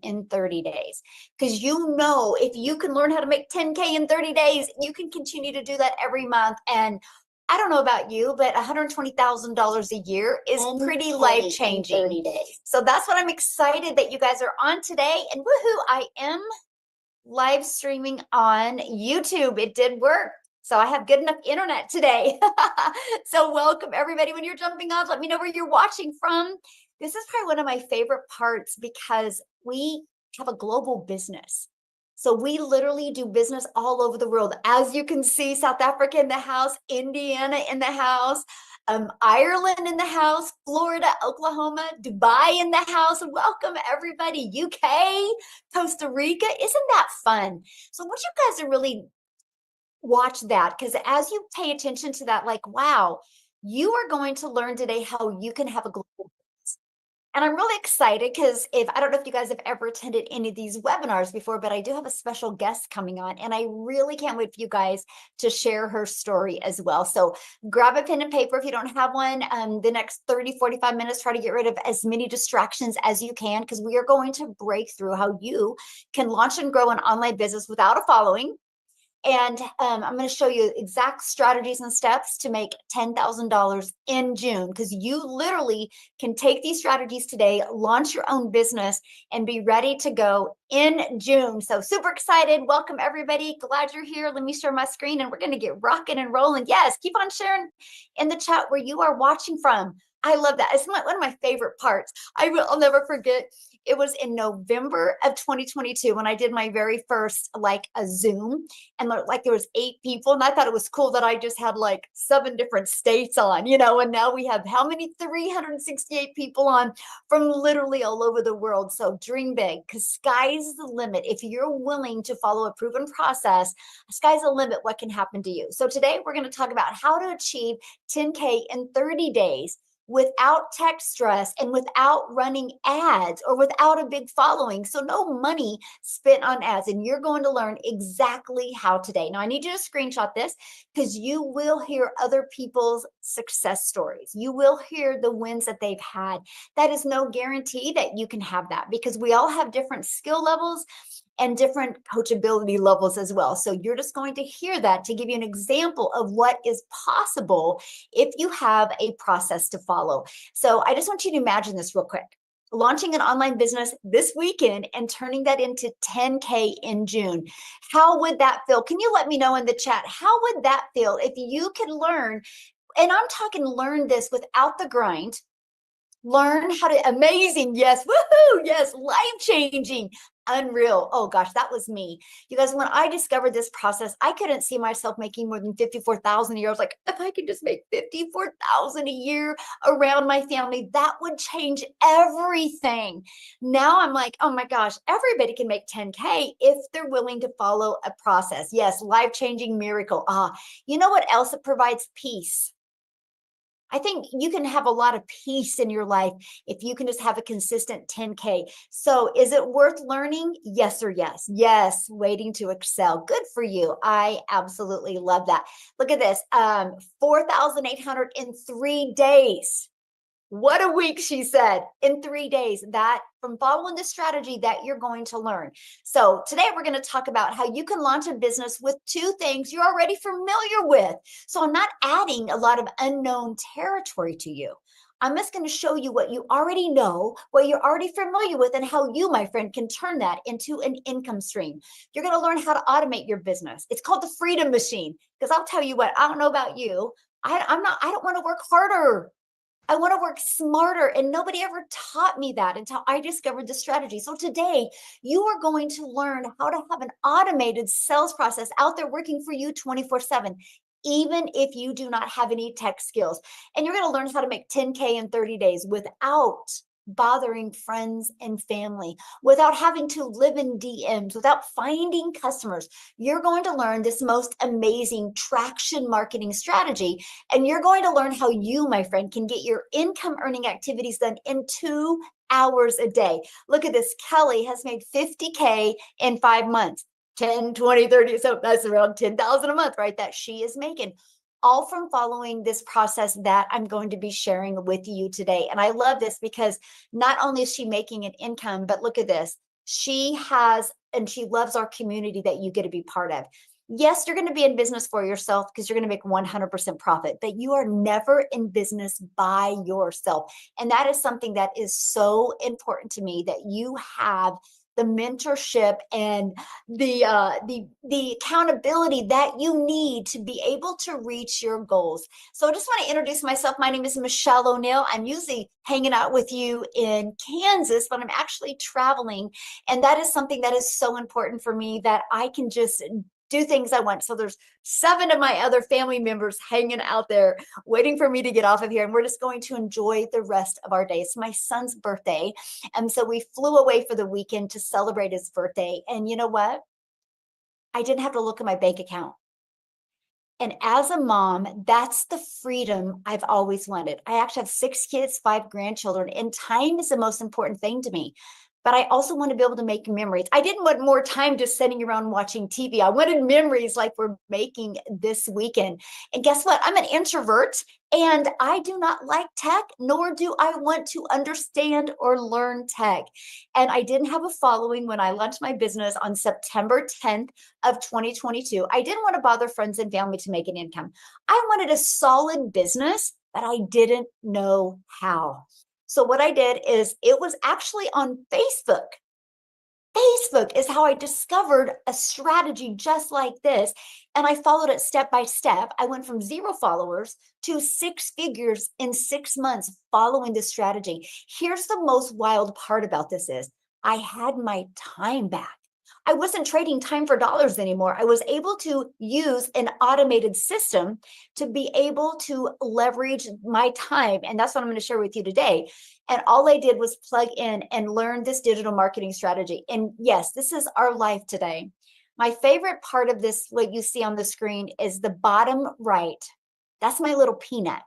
in 30 days. Because you know, if you can learn how to make 10K in 30 days, you can continue to do that every month. And I don't know about you, but $120,000 a year is pretty life changing. 30 days. So that's what I'm excited that you guys are on today. And woohoo, I am live streaming on YouTube. It did work. So I have good enough internet today. So welcome everybody. When you're jumping on, let me know where you're watching from. This is probably one of my favorite parts because we have a global business. So we literally do business all over the world. As you can see, South Africa in the house, Indiana in the house, Ireland in the house, Florida, Oklahoma, Dubai in the house. Welcome everybody. UK, Costa Rica. Isn't that fun? So what you guys are really watch that, because as you pay attention to that, like, wow, you are going to learn today how you can have a global business. And I'm really excited because I don't know if you guys have ever attended any of these webinars before, but I do have a special guest coming on, and I really can't wait for you guys to share her story as well. So grab a pen and paper if you don't have one. The next 30, 45 minutes, try to get rid of as many distractions as you can, because we are going to break through how you can launch and grow an online business without a following. And I'm going to show you exact strategies and steps to make $10,000 in June, because you literally can take these strategies today, launch your own business, and be ready to go in June. So super excited. Welcome, everybody. Glad you're here. Let me share my screen, and we're going to get rocking and rolling. Yes, keep on sharing in the chat where you are watching from. I love that. It's one of my favorite parts. I'll never forget. It was in November of 2022 when I did my very first a Zoom, and there was 8 people, and I thought it was cool that I just had 7 different states on, and now we have how many? 368 people on from literally all over the world. So dream big, because sky's the limit. If you're willing to follow a proven process, sky's the limit what can happen to you. So today we're going to talk about how to achieve 10K in 30 days without tech stress and without running ads or without a big following. So no money spent on ads. And you're going to learn exactly how today. Now I need you to screenshot this, because you will hear other people's success stories. You will hear the wins that they've had. That is no guarantee that you can have that, because we all have different skill levels and different coachability levels as well. So you're just going to hear that to give you an example of what is possible if you have a process to follow. So I just want you to imagine this real quick. Launching an online business this weekend and turning that into 10K in June. How would that feel? Can you let me know in the chat? How would that feel if you could learn, and I'm talking learn this without the grind, learn how to, amazing, yes, woohoo, yes, life-changing, unreal. Oh gosh, that was me. You guys, when I discovered this process, I couldn't see myself making more than 54,000 a year. I was like, if I could just make 54,000 a year around my family, that would change everything. Now I'm like, oh my gosh, everybody can make 10K if they're willing to follow a process. Yes, life-changing miracle. You know what else? It provides peace. I think you can have a lot of peace in your life if you can just have a consistent 10K. So is it worth learning? Yes or yes? Yes, waiting to excel. Good for you. I absolutely love that. Look at this, 4,800 in 3 days. What a week, she said, in 3 days. That from following the strategy that you're going to learn. So today we're going to talk about how you can launch a business with 2 things you're already familiar with. So I'm not adding a lot of unknown territory to you. I'm just going to show you what you already know, what you're already familiar with, and how you, my friend, can turn that into an income stream. You're going to learn how to automate your business. It's called the freedom machine, because I'll tell you what, I don't know about you. I don't want to work harder. I want to work smarter, and nobody ever taught me that until I discovered the strategy. So today you are going to learn how to have an automated sales process out there working for you 24/7, even if you do not have any tech skills. And you're going to learn how to make 10K in 30 days without bothering friends and family, without having to live in DMs, without finding customers. You're going to learn this most amazing traction marketing strategy, and you're going to learn how you, my friend, can get your income earning activities done in 2 hours a day. Look at this. Kelly has made 50K in 5 months. 10, 20, 30. So that's around 10,000 a month, right? That she is making, all from following this process that I'm going to be sharing with you today. And I love this because not only is she making an income, but look at this. She has, and she loves our community that you get to be part of. Yes, you're going to be in business for yourself because you're going to make 100% profit, but you are never in business by yourself. And that is something that is so important to me, that you have the mentorship and the accountability that you need to be able to reach your goals. So I just want to introduce myself. My name is Michelle O'Neill. I'm usually hanging out with you in Kansas, but I'm actually traveling. And that is something that is so important for me, that I can just do things I want. So there's 7 of my other family members hanging out there waiting for me to get off of here. And we're just going to enjoy the rest of our day. It's my son's birthday. And so we flew away for the weekend to celebrate his birthday. And you know what? I didn't have to look at my bank account. And as a mom, that's the freedom I've always wanted. I actually have 6 kids, 5 grandchildren, and time is the most important thing to me. But I also want to be able to make memories. I didn't want more time just sitting around watching TV. I wanted memories like we're making this weekend. And guess what? I'm an introvert and I do not like tech, nor do I want to understand or learn tech. And I didn't have a following when I launched my business on September 10th of 2022. I didn't want to bother friends and family to make an income. I wanted a solid business, but I didn't know how. So what I did is, it was actually on Facebook. Facebook is how I discovered a strategy just like this. And I followed it step by step. I went from 0 followers to 6 figures in 6 months following this strategy. Here's the most wild part about this is, I had my time back. I wasn't trading time for dollars anymore. I was able to use an automated system to be able to leverage my time. And that's what I'm going to share with you today. And all I did was plug in and learn this digital marketing strategy. And yes, this is our life today. My favorite part of this, what you see on the screen, is the bottom right. That's my little peanut.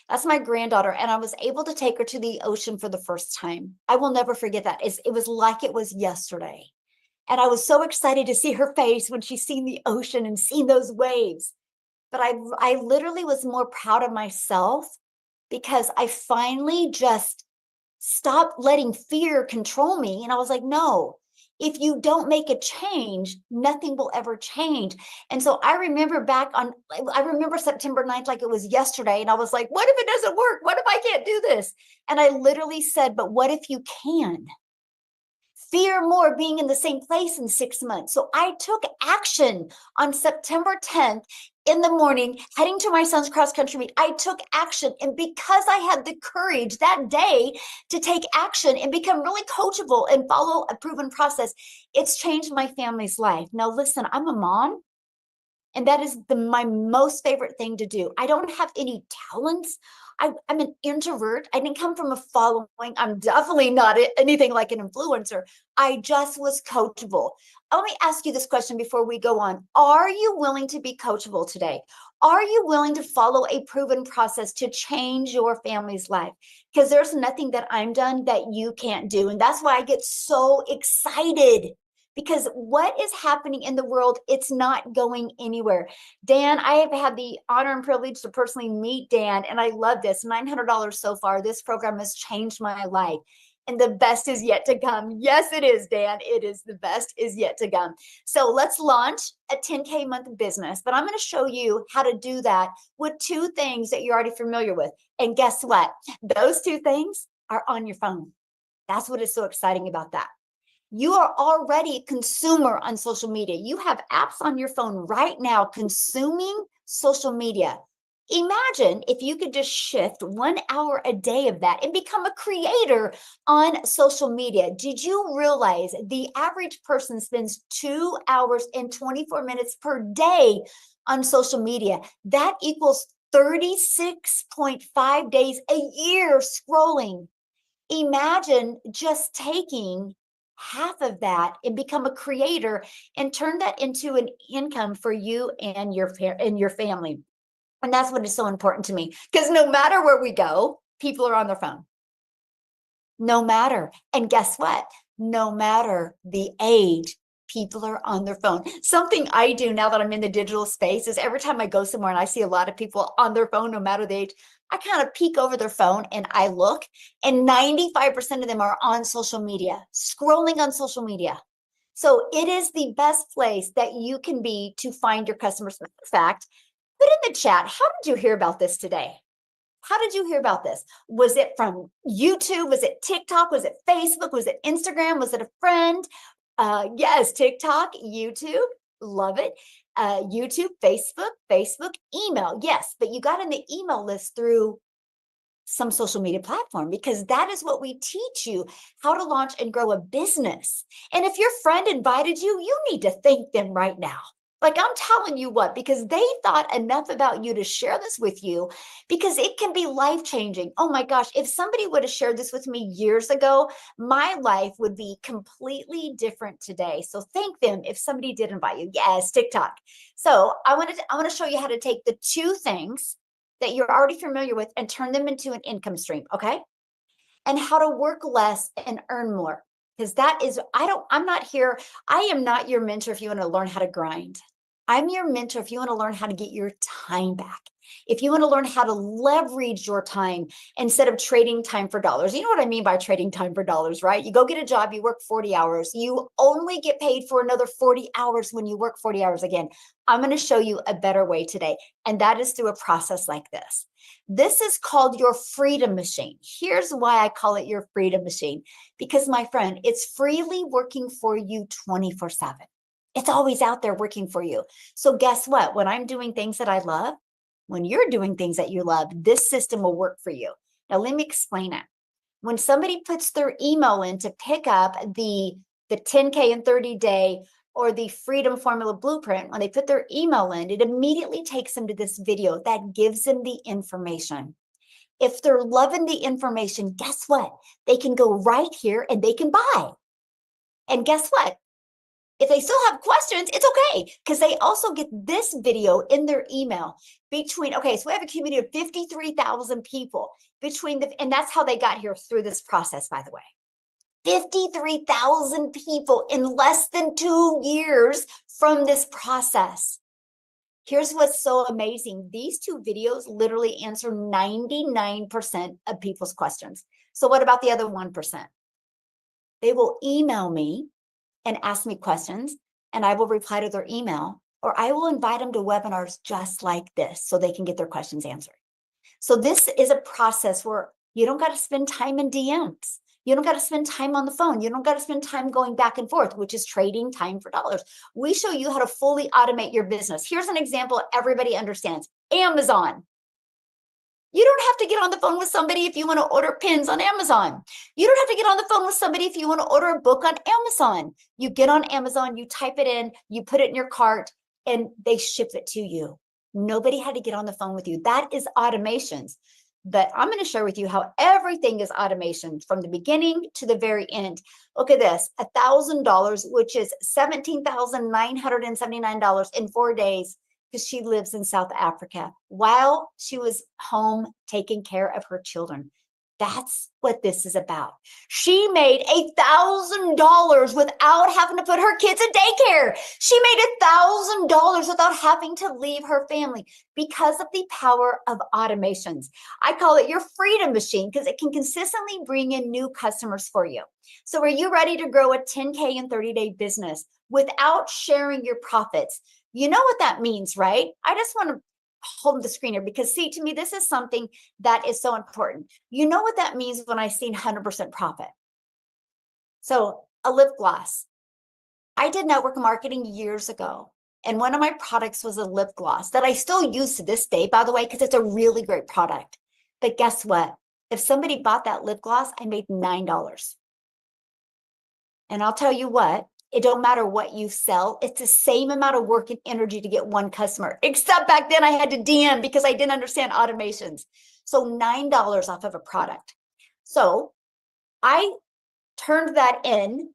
That's my granddaughter. And I was able to take her to the ocean for the first time. I will never forget that. It was like it was yesterday. And I was so excited to see her face when she seen the ocean and seen those waves. But I literally was more proud of myself because I finally just stopped letting fear control me. And I was like, no, if you don't make a change, nothing will ever change. And so I remember September 9th like it was yesterday. And I was like, what if it doesn't work? What if I can't do this? And I literally said, but what if you can? Fear more being in the same place in 6 months. So I took action on September 10th in the morning, heading to my son's cross country meet. I took action. And because I had the courage that day to take action and become really coachable and follow a proven process, it's changed my family's life. Now, listen, I'm a mom. And that is my most favorite thing to do. I don't have any talents. I'm an introvert. I didn't come from a following. I'm definitely not anything like an influencer. I just was coachable. Let me ask you this question before we go on. Are you willing to be coachable today? Are you willing to follow a proven process to change your family's life? Because there's nothing that I'm done that you can't do. And that's why I get so excited. Because what is happening in the world, it's not going anywhere. Dan, I have had the honor and privilege to personally meet Dan, and I love this. $900 so far. This program has changed my life, and the best is yet to come. Yes, it is, Dan. It is, the best is yet to come. So let's launch a 10K month business, but I'm going to show you how to do that with 2 things that you're already familiar with. And guess what? Those 2 things are on your phone. That's what is so exciting about that. You are already a consumer on social media. You have apps on your phone right now consuming social media. Imagine if you could just shift 1 hour a day of that and become a creator on social media. Did you realize the average person spends 2 hours and 24 minutes per day on social media? That equals 36.5 days a year scrolling. Imagine just taking half of that and become a creator and turn that into an income for you and your family. And that's what is so important to me, because no matter where we go, people are on their phone. No matter. And guess what? No matter the age, People are on their phone. Something I do now that I'm in the digital space is every time I go somewhere and I see a lot of people on their phone, no matter the age, I kind of peek over their phone and I look, and 95% of them are on social media, scrolling on social media. So it is the best place that you can be to find your customers. In fact, put in the chat, how did you hear about this today? How did you hear about this? Was it from YouTube? Was it TikTok? Was it Facebook? Was it Instagram? Was it a friend? Yes, TikTok, YouTube, love it. YouTube, Facebook, email, yes, but you got in the email list through some social media platform, because that is what we teach you, how to launch and grow a business. And if your friend invited you, you need to thank them right now. Like, I'm telling you what, because they thought enough about you to share this with you, because it can be life-changing. Oh my gosh, if somebody would have shared this with me years ago, my life would be completely different today. So thank them if somebody did invite you. Yes, TikTok. So I want to show you how to take the two things that you're already familiar with and turn them into an income stream, okay? And how to work less and earn more. Because that is, I'm not here, I am not your mentor if you want to learn how to grind. I'm your mentor if you want to learn how to get your time back. If you want to learn how to leverage your time instead of trading time for dollars. You know what I mean by trading time for dollars, right? You go get a job, you work 40 hours. You only get paid for another 40 hours when you work 40 hours again. I'm going to show you a better way today. And that is through a process like this. This is called your freedom machine. Here's why I call it your freedom machine. Because, my friend, it's freely working for you 24/7. It's always out there working for you. So guess what? When I'm doing things that I love, when you're doing things that you love, this system will work for you. Now, let me explain it. When somebody puts their email in to pick up the 10K in 30 day or the Freedom Formula Blueprint, when they put their email in, it immediately takes them to this video that gives them the information. If they're loving the information, guess what? They can go right here and they can buy. And guess what? If they still have questions, it's okay, because they also get this video in their email okay, so we have a community of 53,000 people and that's how they got here through this process, by the way. 53,000 people in less than 2 years from this process. Here's what's so amazing. These 2 videos literally answer 99% of people's questions. So what about the other 1%? They will email me and ask me questions, and I will reply to their email, or I will invite them to webinars just like this so they can get their questions answered. So this is a process where you don't got to spend time in DMs. You don't got to spend time on the phone. You don't got to spend time going back and forth, which is trading time for dollars. We show you how to fully automate your business. Here's an example everybody understands. Amazon. You don't have to get on the phone with somebody if you want to order pins on Amazon. You don't have to get on the phone with somebody if you want to order a book on Amazon. You get on Amazon, you type it in, you put it in your cart, and they ship it to you. Nobody had to get on the phone with you. That is automations. But I'm going to share with you how everything is automation from the beginning to the very end. Look at this, $1,000, which is $17,979 in 4 days, because she lives in South Africa while she was home taking care of her children. That's what this is about. She made $1,000 without having to put her kids in daycare. She made $1,000 without having to leave her family because of the power of automations. I call it your freedom machine because it can consistently bring in new customers for you. So are you ready to grow a 10K in 30-day business without sharing your profits? You know what that means, right? I just want to hold the screen here because, see, to me, this is something that is so important. You know what that means when I see 100% profit. So a lip gloss. I did network marketing years ago, and one of my products was a lip gloss that I still use to this day, by the way, because it's a really great product. But guess what? If somebody bought that lip gloss, I made $9. And I'll tell you what, it don't matter what you sell. It's the same amount of work and energy to get one customer, except back then I had to DM because I didn't understand automations. So $9 off of a product. So I turned that in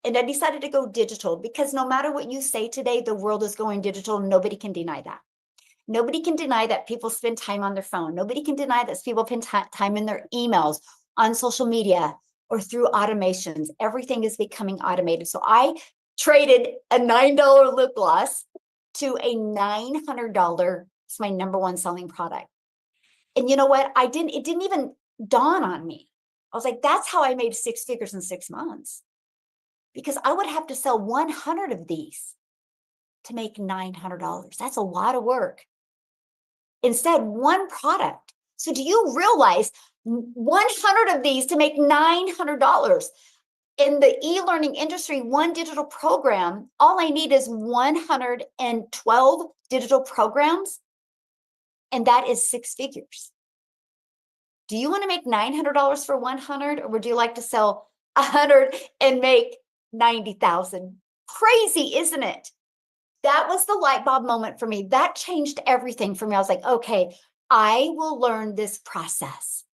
and I decided to go digital, because no matter what you say today, the world is going digital. Nobody can deny that. Nobody can deny that people spend time on their phone. Nobody can deny that people spend time in their emails, on social media, or through automations. Everything is becoming automated. So I traded a $9 lip gloss to a $900. It's my number one selling product. And you know what? It didn't even dawn on me. I was like, that's how I made 6 figures in 6 months. Because I would have to sell 100 of these to make $900. That's a lot of work. Instead, one product. So do you realize 100 of these to make $900? In the e-learning industry, one digital program, all I need is 112 digital programs, and that is 6 figures. Do you want to make $900 for 100, or would you like to sell 100 and make 90,000? Crazy, isn't it? That was the light bulb moment for me. That changed everything for me. I was like, okay, I will learn this process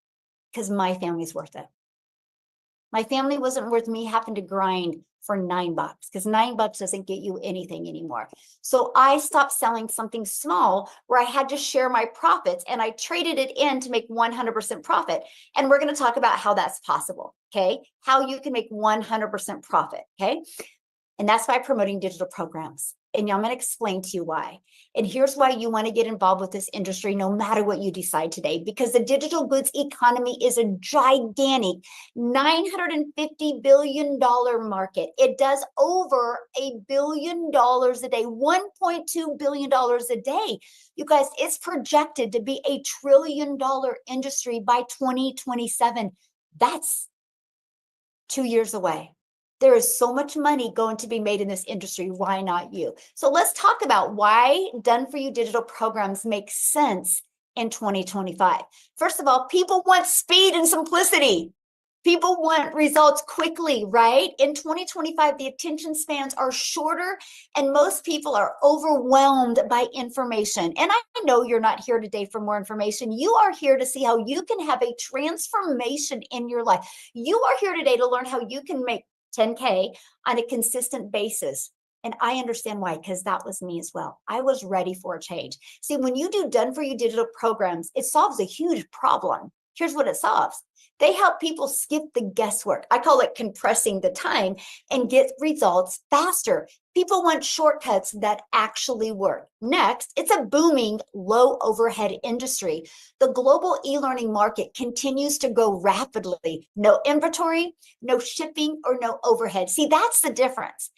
because my family's worth it. My family wasn't worth me having to grind for $9 because $9 doesn't get you anything anymore. So I stopped selling something small where I had to share my profits, and I traded it in to make 100% profit. And we're going to talk about how that's possible. Okay. How you can make 100% profit. Okay. And that's by promoting digital programs. And I'm going to explain to you why. And here's why you want to get involved with this industry no matter what you decide today, because the digital goods economy is a gigantic $950 billion market. It does over $1 billion a day, $1.2 billion a day. You guys, it's projected to be $1 trillion industry by 2027. That's 2 years away. There is so much money going to be made in this industry. Why not you? So let's talk about why done-for-you digital programs make sense in 2025. First of all, people want speed and simplicity. People want results quickly, right? In 2025, the attention spans are shorter and most people are overwhelmed by information. And I know you're not here today for more information. You are here to see how you can have a transformation in your life. You are here today to learn how you can make 10K on a consistent basis. And I understand why, because that was me as well. I was ready for a change. See, when you do done-for-you digital programs, it solves a huge problem. Here's what it solves. They help people skip the guesswork. I call it compressing the time and get results faster. People want shortcuts that actually work. Next, it's a booming low overhead industry. The global e-learning market continues to grow rapidly. No inventory, no shipping, or no overhead. See, that's the difference.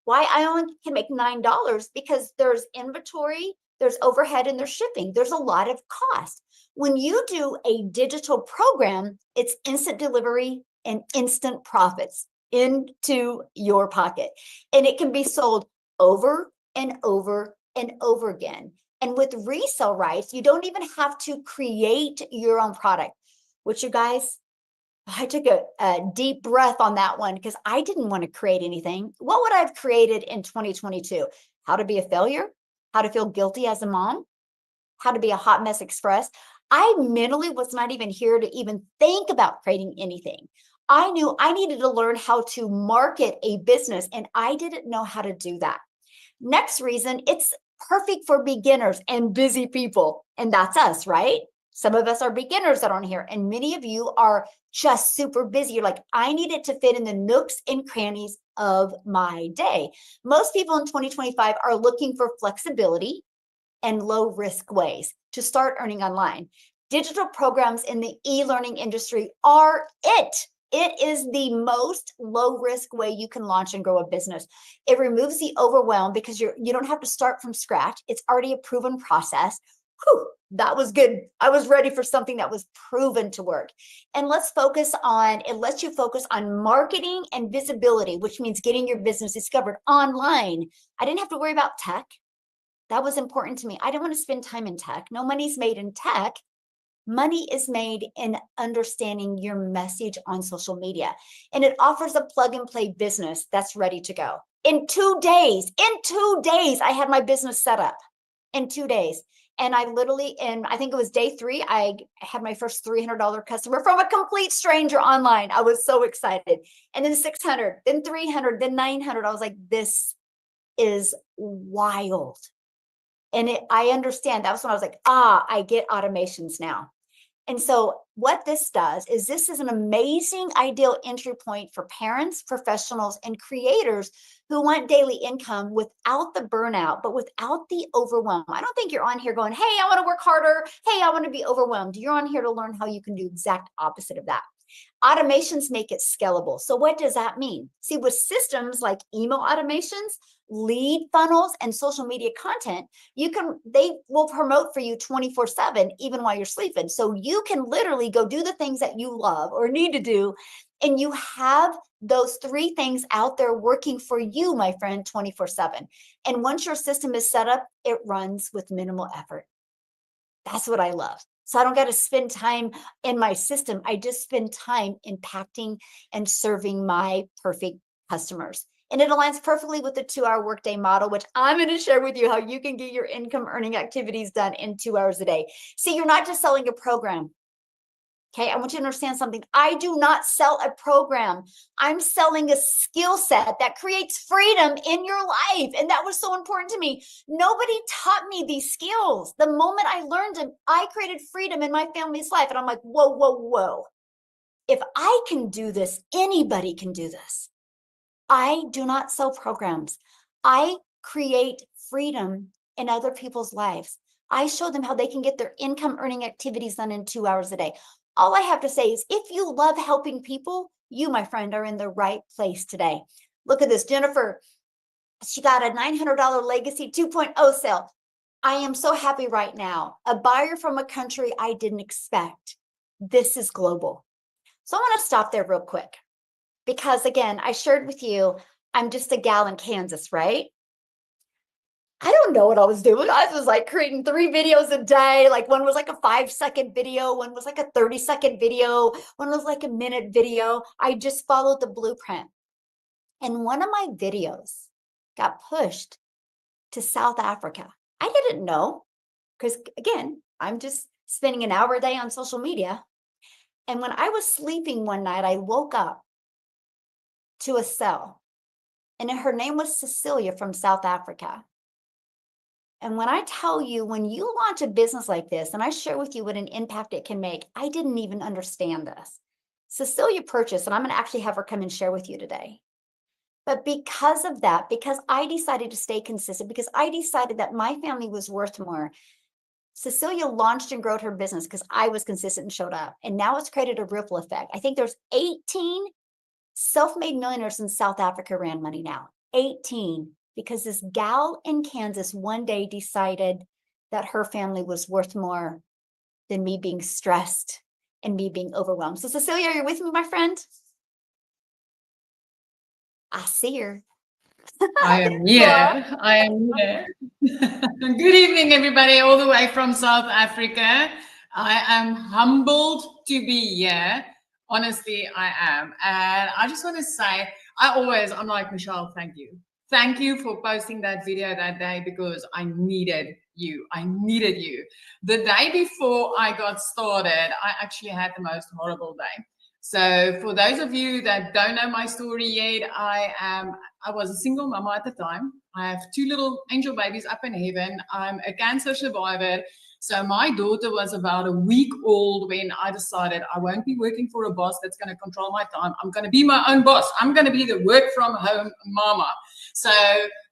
Why I only can make $9? Because there's inventory, there's overhead, and there's shipping. There's a lot of cost. When you do a digital program, it's instant delivery and instant profits into your pocket. And it can be sold over and over and over again. And with resale rights, you don't even have to create your own product, which you guys, I took a deep breath on that one because I didn't want to create anything. What would I have created in 2022? How to be a failure? How to feel guilty as a mom? How to be a hot mess express? I mentally was not even here to even think about creating anything. I knew I needed to learn how to market a business, and I didn't know how to do that. Next reason, it's perfect for beginners and busy people. And that's us, right? Some of us are beginners that aren't here, and many of you are just super busy. You're like, I need it to fit in the nooks and crannies of my day. Most people in 2025 are looking for flexibility and low risk ways to start earning online. Digital programs in the e-learning industry are it. It is the most low risk way you can launch and grow a business. It removes the overwhelm because you don't have to start from scratch. It's already a proven process. Whew, that was good. I was ready for something that was proven to work. And it lets you focus on marketing and visibility, which means getting your business discovered online. I didn't have to worry about tech. That was important to me. I didn't want to spend time in tech. No money's made in tech. Money is made in understanding your message on social media. And it offers a plug and play business that's ready to go. In 2 days, I had my business set up. In 2 days. And I literally, I think it was day 3, I had my first $300 customer from a complete stranger online. I was so excited. And then 600, then 300, then 900. I was like, this is wild. And I understand. That was when I was like, I get automations now. And so what this does is this is an amazing ideal entry point for parents, professionals, and creators who want daily income without the burnout, but without the overwhelm. I don't think you're on here going, hey, I want to work harder. Hey, I want to be overwhelmed. You're on here to learn how you can do exact opposite of that. Automations make it scalable. So what does that mean? See, with systems like email automations, lead funnels, and social media content, they will promote for you 24/7, even while you're sleeping. So you can literally go do the things that you love or need to do. And you have those three things out there working for you, my friend, 24/7. And once your system is set up, it runs with minimal effort. That's what I love. So I don't got to spend time in my system. I just spend time impacting and serving my perfect customers. And it aligns perfectly with the 2-hour workday model, which I'm going to share with you how you can get your income earning activities done in 2 hours a day. See, you're not just selling a program. Okay, I want you to understand something. I do not sell a program. I'm selling a skill set that creates freedom in your life. And that was so important to me. Nobody taught me these skills. The moment I learned them, I created freedom in my family's life. And I'm like, whoa, whoa, whoa. If I can do this, anybody can do this. I do not sell programs. I create freedom in other people's lives. I show them how they can get their income earning activities done in 2 hours a day. All I have to say is if you love helping people, you, my friend, are in the right place today. Look at this, Jennifer. She got a $900 Legacy 2.0 sale. I am so happy right now. A buyer from a country I didn't expect. This is global. So I want to stop there real quick because, again, I shared with you, I'm just a gal in Kansas, right? I don't know what I was doing. I was like creating 3 videos a day. Like one was like a 5-second video. One was like a 30-second video. One was like a minute video. I just followed the blueprint. And one of my videos got pushed to South Africa. I didn't know because, again, I'm just spending an hour a day on social media. And when I was sleeping one night, I woke up to a cell. And her name was Cecilia from South Africa. And when I tell you, when you launch a business like this, and I share with you what an impact it can make, I didn't even understand this. Cecilia purchased, and I'm going to actually have her come and share with you today. But because of that, because I decided to stay consistent, because I decided that my family was worth more, Cecilia launched and grew her business because I was consistent and showed up. And now it's created a ripple effect. I think there's 18 self-made millionaires in South Africa ran money now. 18. Because this gal in Kansas one day decided that her family was worth more than me being stressed and me being overwhelmed. So Cecilia, are you with me, my friend? I see her. I am here. I am here. Good evening, everybody, all the way from South Africa. I am humbled to be here. Honestly, I am. And I just want to say, I'm like, Michelle, thank you. Thank you for posting that video that day because I needed you. I needed you. The day before I got started, I actually had the most horrible day. So for those of you that don't know my story yet, I was a single mama at the time. I have 2 little angel babies up in heaven. I'm a cancer survivor. So my daughter was about a week old when I decided I won't be working for a boss that's going to control my time. I'm going to be my own boss. I'm going to be the work from home mama. So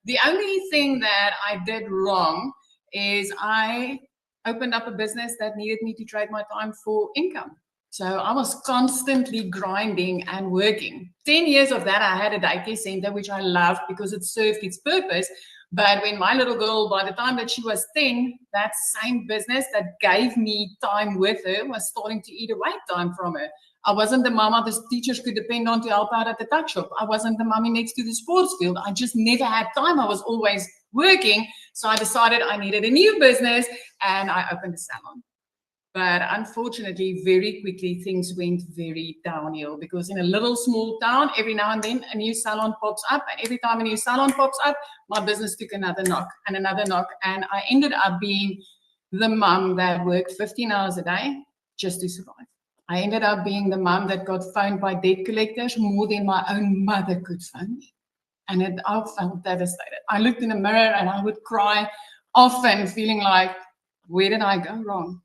the only thing that I did wrong is I opened up a business that needed me to trade my time for income. So I was constantly grinding and working. 10 years of that, I had a daycare center, which I loved because it served its purpose. But when my little girl, by the time that she was 10, that same business that gave me time with her was starting to eat away time from her. I wasn't the mama the teachers could depend on to help out at the tuck shop. I wasn't the mommy next to the sports field. I just never had time. I was always working. So I decided I needed a new business and I opened a salon. But unfortunately, very quickly, things went very downhill because in a little small town, every now and then a new salon pops up. And every time a new salon pops up, my business took another knock and another knock. And I ended up being the mom that worked 15 hours a day just to survive. I ended up being the mom that got phoned by debt collectors more than my own mother could phone me. And I felt devastated. I looked in the mirror and I would cry often, feeling like, where did I go wrong?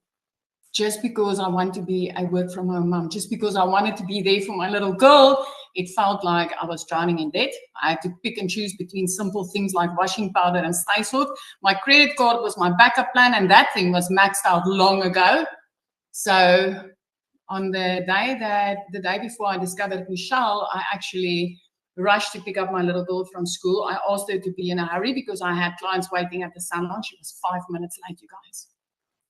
just because I want to be a work from home mom, just because I wanted to be there for my little girl. It felt like I was drowning in debt. I had to pick and choose between simple things like washing powder and Stay Soft. My credit card was my backup plan, and that thing was maxed out long ago. So on the day before I discovered Michelle, I actually rushed to pick up my little girl from school. I asked her to be in a hurry because I had clients waiting at the salon. She was 5 minutes late, you guys.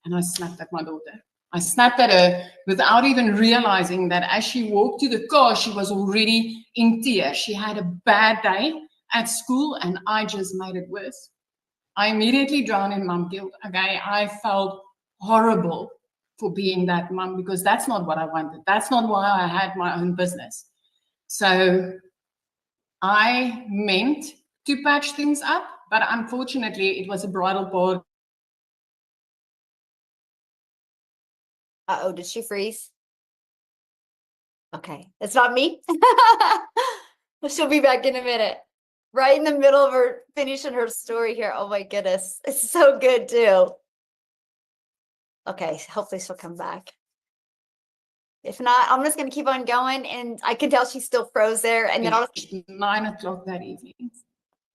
And I snapped at my daughter. I snapped at her without even realizing that as she walked to the car, she was already in tears. She had a bad day at school, and I just made it worse. I immediately drowned in mom guilt. Okay, I felt horrible for being that mom because that's not what I wanted. That's not why I had my own business. So I meant to patch things up, but unfortunately, it was a bridal party. Uh-oh, did she freeze? Okay, it's not me. She'll be back in a minute. Right in the middle of her finishing her story here. Oh my goodness. It's so good too. Okay, hopefully she'll come back. If not, I'm just going to keep on going, and I can tell she's still froze there. And then I'll 9 o'clock that evening.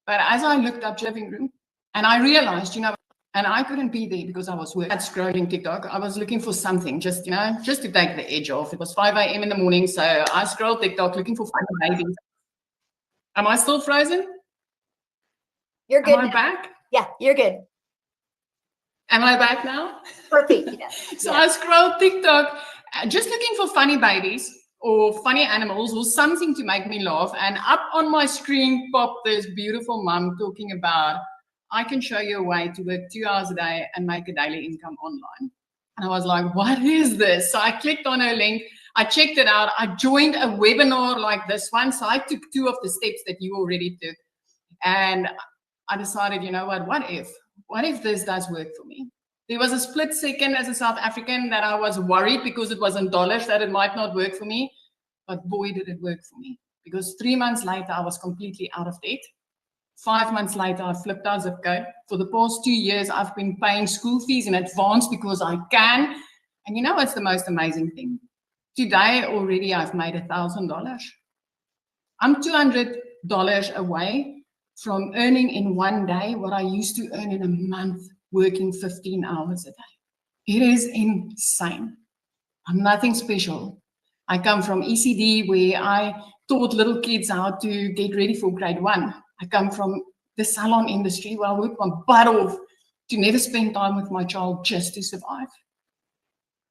But as I looked up to the living room, and I realized, and I couldn't be there because I was working at scrolling TikTok. I was looking for something just to take the edge off. It was 5 a.m. in the morning, so I scrolled TikTok looking for funny babies. Am I still frozen? You're good. Am I back? Yeah, you're good. Am I back now? Perfect. Yeah. So I scrolled TikTok just looking for funny babies or funny animals or something to make me laugh. And up on my screen popped this beautiful mom talking about, I can show you a way to work 2 hours a day and make a daily income online. And I was like, what is this? So I clicked on her link. I checked it out. I joined a webinar like this one. So I took 2 of the steps that you already took. And I decided, what if this does work for me? There was a split second as a South African that I was worried because it was in dollars that it might not work for me. But boy, did it work for me. Because 3 months later, I was completely out of debt. 5 months later, I flipped our zip code. For the past 2 years, I've been paying school fees in advance because I can. And you know what's the most amazing thing? Today already, I've made $1,000. I'm $200 away from earning in one day what I used to earn in a month working 15 hours a day. It is insane. I'm nothing special. I come from ECD where I taught little kids how to get ready for grade 1. I come from the salon industry where I worked my butt off to never spend time with my child just to survive.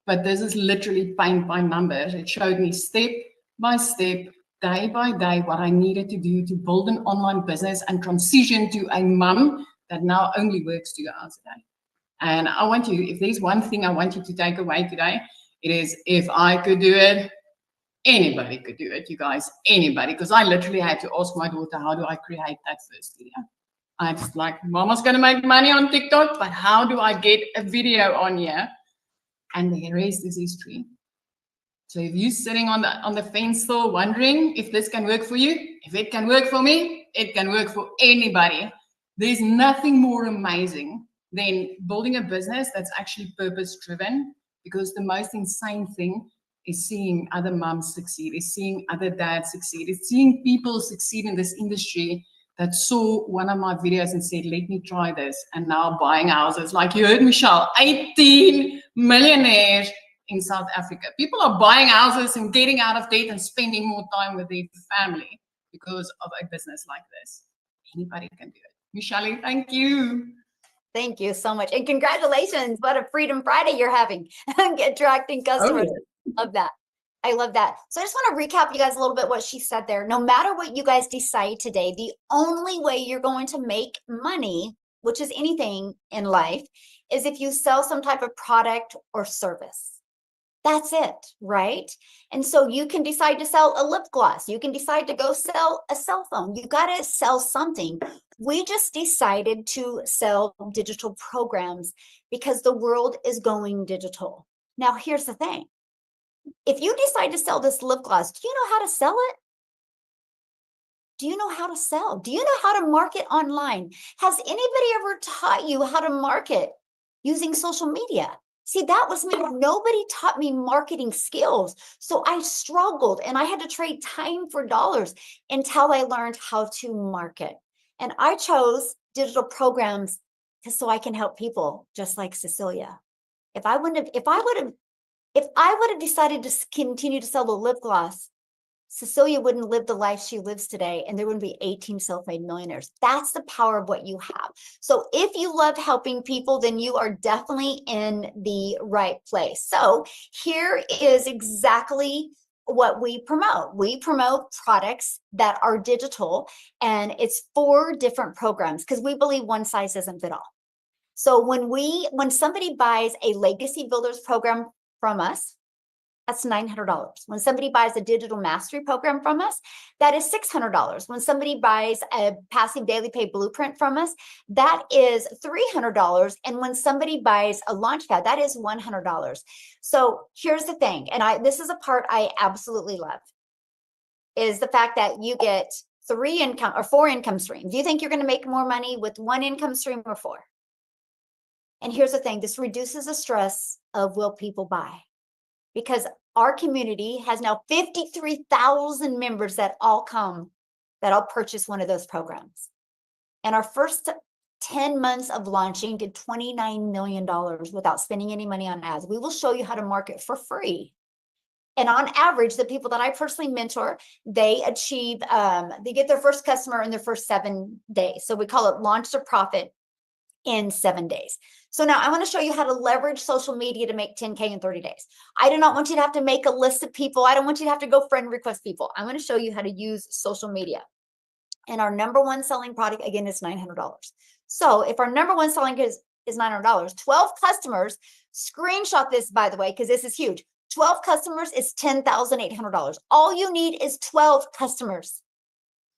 But this is literally paint by numbers. It showed me step by step, day by day, what I needed to do to build an online business and transition to a mum that now only works 2 hours a day. And I want you, if there's one thing I want you to take away today, it is if I could do it, anybody could do it, you guys, anybody. Because I literally had to ask my daughter, how do I create that first video? I was like, Mama's going to make money on TikTok, but how do I get a video on here? And the rest is history. So if you're sitting on the fence still wondering if this can work for you, if it can work for me, it can work for anybody. There's nothing more amazing than building a business that's actually purpose-driven, because the most insane thing is seeing other moms succeed, is seeing other dads succeed, is seeing people succeed in this industry that saw one of my videos and said, let me try this, and now buying houses. Like you heard Michelle, 18 millionaires in South Africa. People are buying houses and getting out of debt and spending more time with their family because of a business like this. Anybody can do it. Michelle, thank you. Thank you so much. And congratulations. What a Freedom Friday you're having. Attracting customers. Oh, yeah. Love that. I love that. So I just want to recap you guys a little bit what she said there. No matter what you guys decide today, the only way you're going to make money, which is anything in life, is if you sell some type of product or service. That's it, right? And so you can decide to sell a lip gloss. You can decide to go sell a cell phone. You got to sell something. We just decided to sell digital programs because the world is going digital. Now, here's the thing. If you decide to sell this lip gloss, do you know how to sell it? Do you know how to sell? Do you know how to market online? Has anybody ever taught you how to market using social media? See, that was me. Nobody taught me marketing skills. So I struggled and I had to trade time for dollars until I learned how to market. And I chose digital programs so I can help people just like Cecilia. If I would have decided to continue to sell the lip gloss, Cecilia wouldn't live the life she lives today, and there wouldn't be 18 self-made millionaires. That's the power of what you have. So if you love helping people, then you are definitely in the right place. So here is exactly what we promote. We promote products that are digital, and it's 4 different programs because we believe one size doesn't fit all. So when somebody buys a Legacy Builders program from us, that's $900. When somebody buys a digital mastery program from us, that is $600. When somebody buys a passive daily pay blueprint from us, that is $300. And when somebody buys a launchpad, that is $100. So here's the thing, and this is a part I absolutely love, is the fact that you get 4 income streams. Do you think you're going to make more money with 1 income stream or 4? And here's the thing, this reduces the stress of will people buy? Because our community has now 53,000 members that all purchase one of those programs. And our first 10 months of launching did $29 million without spending any money on ads. We will show you how to market for free. And on average, the people that I personally mentor, they get their first customer in their first 7 days. So we call it launch to profit in 7 days. So now I want to show you how to leverage social media to make 10K in 30 days. I do not want you to have to make a list of people. I don't want you to have to go friend request people. I'm going to show you how to use social media. And our number 1 selling product, again, is $900. So if our number 1 selling is $900, 12 customers, screenshot this, by the way, because this is huge. 12 customers is $10,800. All you need is 12 customers.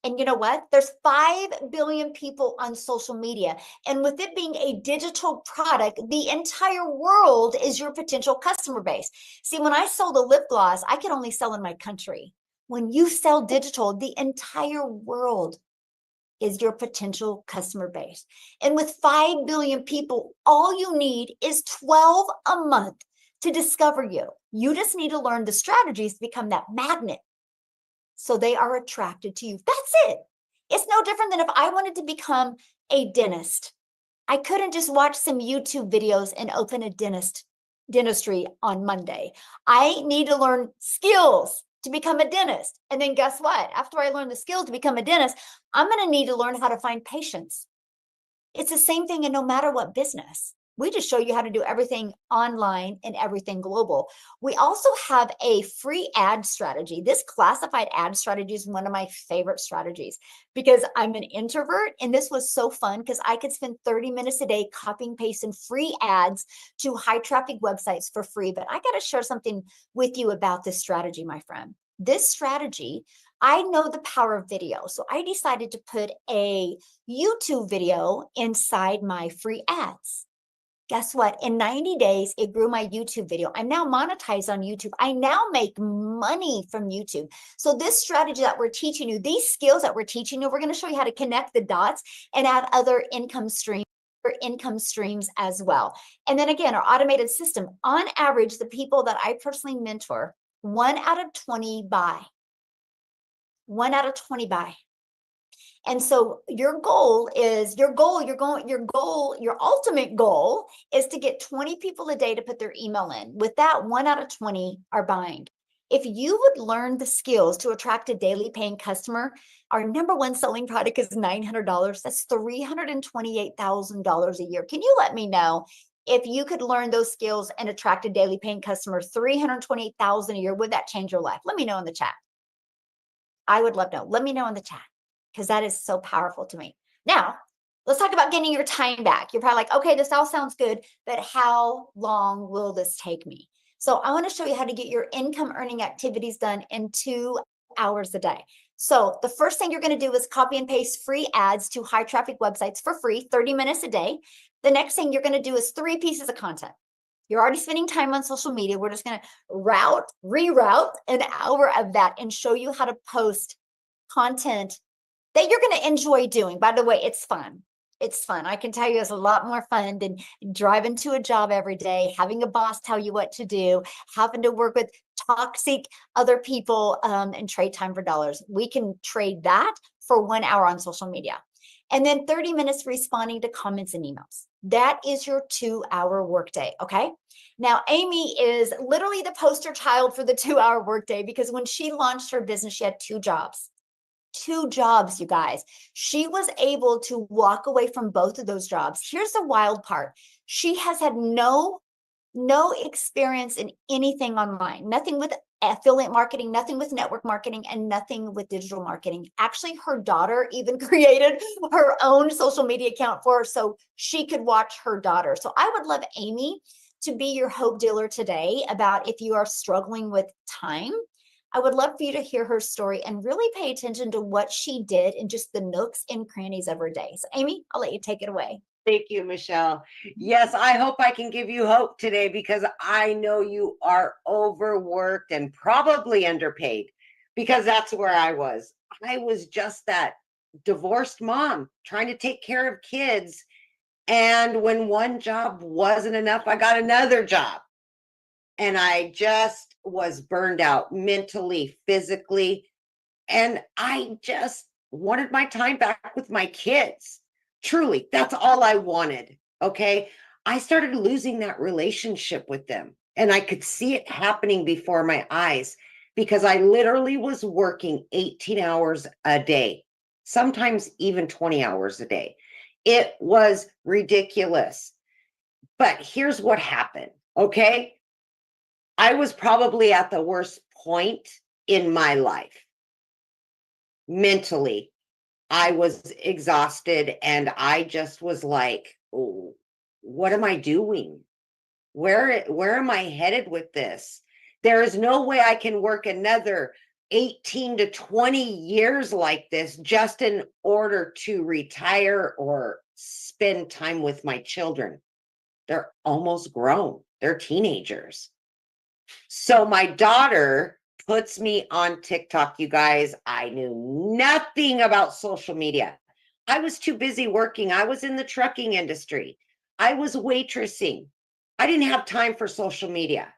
And you know what? There's 5 billion people on social media. And with it being a digital product, the entire world is your potential customer base. See, when I sold a lip gloss, I could only sell in my country. When you sell digital, the entire world is your potential customer base. And with 5 billion people, all you need is 12 a month to discover you. You just need to learn the strategies to become that magnet, so they are attracted to you. That's it. It's no different than if I wanted to become a dentist. I couldn't just watch some YouTube videos and open a dentistry on Monday. I need to learn skills to become a dentist. And then guess what? After I learn the skills to become a dentist, I'm going to need to learn how to find patients. It's the same thing in no matter what business. We just show you how to do everything online and everything global. We also have a free ad strategy. This classified ad strategy is one of my favorite strategies because I'm an introvert, and this was so fun because I could spend 30 minutes a day copying, pasting free ads to high traffic websites for free. But I got to share something with you about this strategy, my friend. This strategy, I know the power of video. So I decided to put a YouTube video inside my free ads. Guess what? In 90 days, it grew my YouTube video. I'm now monetized on YouTube. I now make money from YouTube. So this strategy that we're teaching you, these skills that we're teaching you, we're going to show you how to connect the dots and add other income streams as well. And then again, our automated system, on average, the people that I personally mentor, 1 out of 20 buy. 1 out of 20 buy. And so your ultimate goal is to get 20 people a day to put their email in. With that, 1 out of 20 are buying. If you would learn the skills to attract a daily paying customer, our number 1 selling product is $900. That's $328,000 a year. Can you let me know if you could learn those skills and attract a daily paying customer, $328,000 a year? Would that change your life? Let me know in the chat. I would love to know. Let me know in the chat, because that is so powerful to me. Now, let's talk about getting your time back. You're probably like, okay, this all sounds good, but how long will this take me? So I want to show you how to get your income earning activities done in 2 hours a day. So the first thing you're going to do is copy and paste free ads to high traffic websites for free, 30 minutes a day. The next thing you're going to do is 3 pieces of content. You're already spending time on social media. We're just going to reroute an hour of that and show you how to post content that you're going to enjoy doing. By the way, it's fun. It's fun. I can tell you it's a lot more fun than driving to a job every day, having a boss tell you what to do, having to work with toxic other people, and trade time for dollars. We can trade that for 1 hour on social media. And then 30 minutes responding to comments and emails. That is your 2 hour workday. Okay. Now, Amy is literally the poster child for the 2 hour workday because when she launched her business, she had two jobs. Two jobs, you guys. She was able to walk away from both of those jobs. Here's the wild part. She has had no experience in anything online, nothing with affiliate marketing, nothing with network marketing, and nothing with digital marketing. Actually, her daughter even created her own social media account for her so she could watch her daughter. So I would love Amy to be your hope dealer today about if you are struggling with time. I would love for you to hear her story and really pay attention to what she did in just the nooks and crannies of her day. So, Amy, I'll let you take it away. Thank you, Michelle. Yes, I hope I can give you hope today because I know you are overworked and probably underpaid because that's where I was. I was just that divorced mom trying to take care of kids. And when one job wasn't enough, I got another job. And I just was burned out mentally, physically. And I just wanted my time back with my kids. Truly, that's all I wanted. Okay. I started losing that relationship with them, and I could see it happening before my eyes because I literally was working 18 hours a day, sometimes even 20 hours a day. It was ridiculous. But here's what happened. Okay. I was probably at the worst point in my life. Mentally, I was exhausted and I just was like, oh, what am I doing? Where am I headed with this? There is no way I can work another 18 to 20 years like this just in order to retire or spend time with my children. They're almost grown. They're teenagers. So my daughter puts me on TikTok, you guys. I knew nothing about social media. I was too busy working. I was in the trucking industry. I was waitressing. I didn't have time for social media.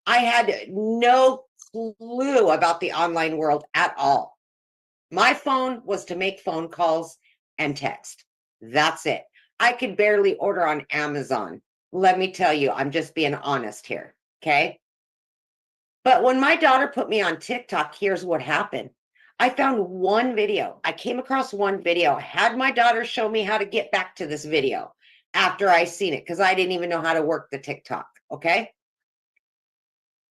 I had no clue about the online world at all. My phone was to make phone calls and text. That's it. I could barely order on Amazon. Let me tell you, I'm just being honest here. Okay. But when my daughter put me on TikTok, here's what happened. I found one video. I came across one video. I had my daughter show me how to get back to this video after I seen it because I didn't even know how to work the TikTok. Okay.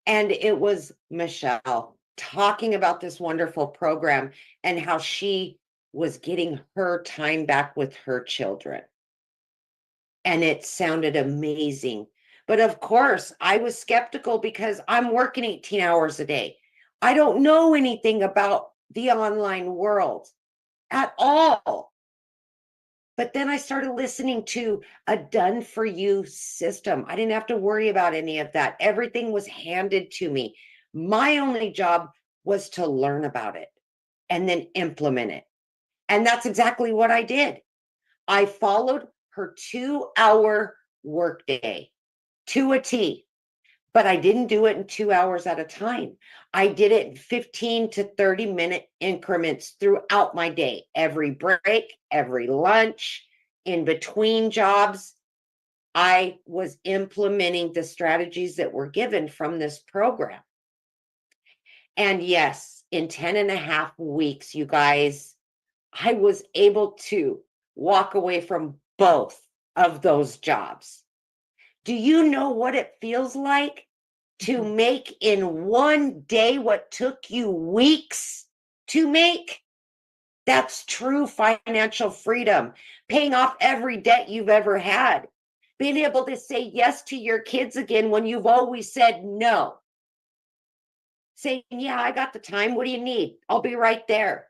And it was Michelle talking about this wonderful program and how she was getting her time back with her children. And it sounded amazing. But of course, I was skeptical because I'm working 18 hours a day. I don't know anything about the online world at all. But then I started listening to a done for you system. I didn't have to worry about any of that. Everything was handed to me. My only job was to learn about it and then implement it. And that's exactly what I did. I followed her 2 hour workday to a T, but I didn't do it in 2 hours at a time. I did it in 15 to 30-minute increments throughout my day, every break, every lunch, in between jobs. I was implementing the strategies that were given from this program. And yes, in 10 and a half weeks, you guys, I was able to walk away from both of those jobs. Do you know what it feels like to make in one day what took you weeks to make? That's true financial freedom, paying off every debt you've ever had, being able to say yes to your kids again when you've always said no. Saying, yeah, I got the time. What do you need? I'll be right there.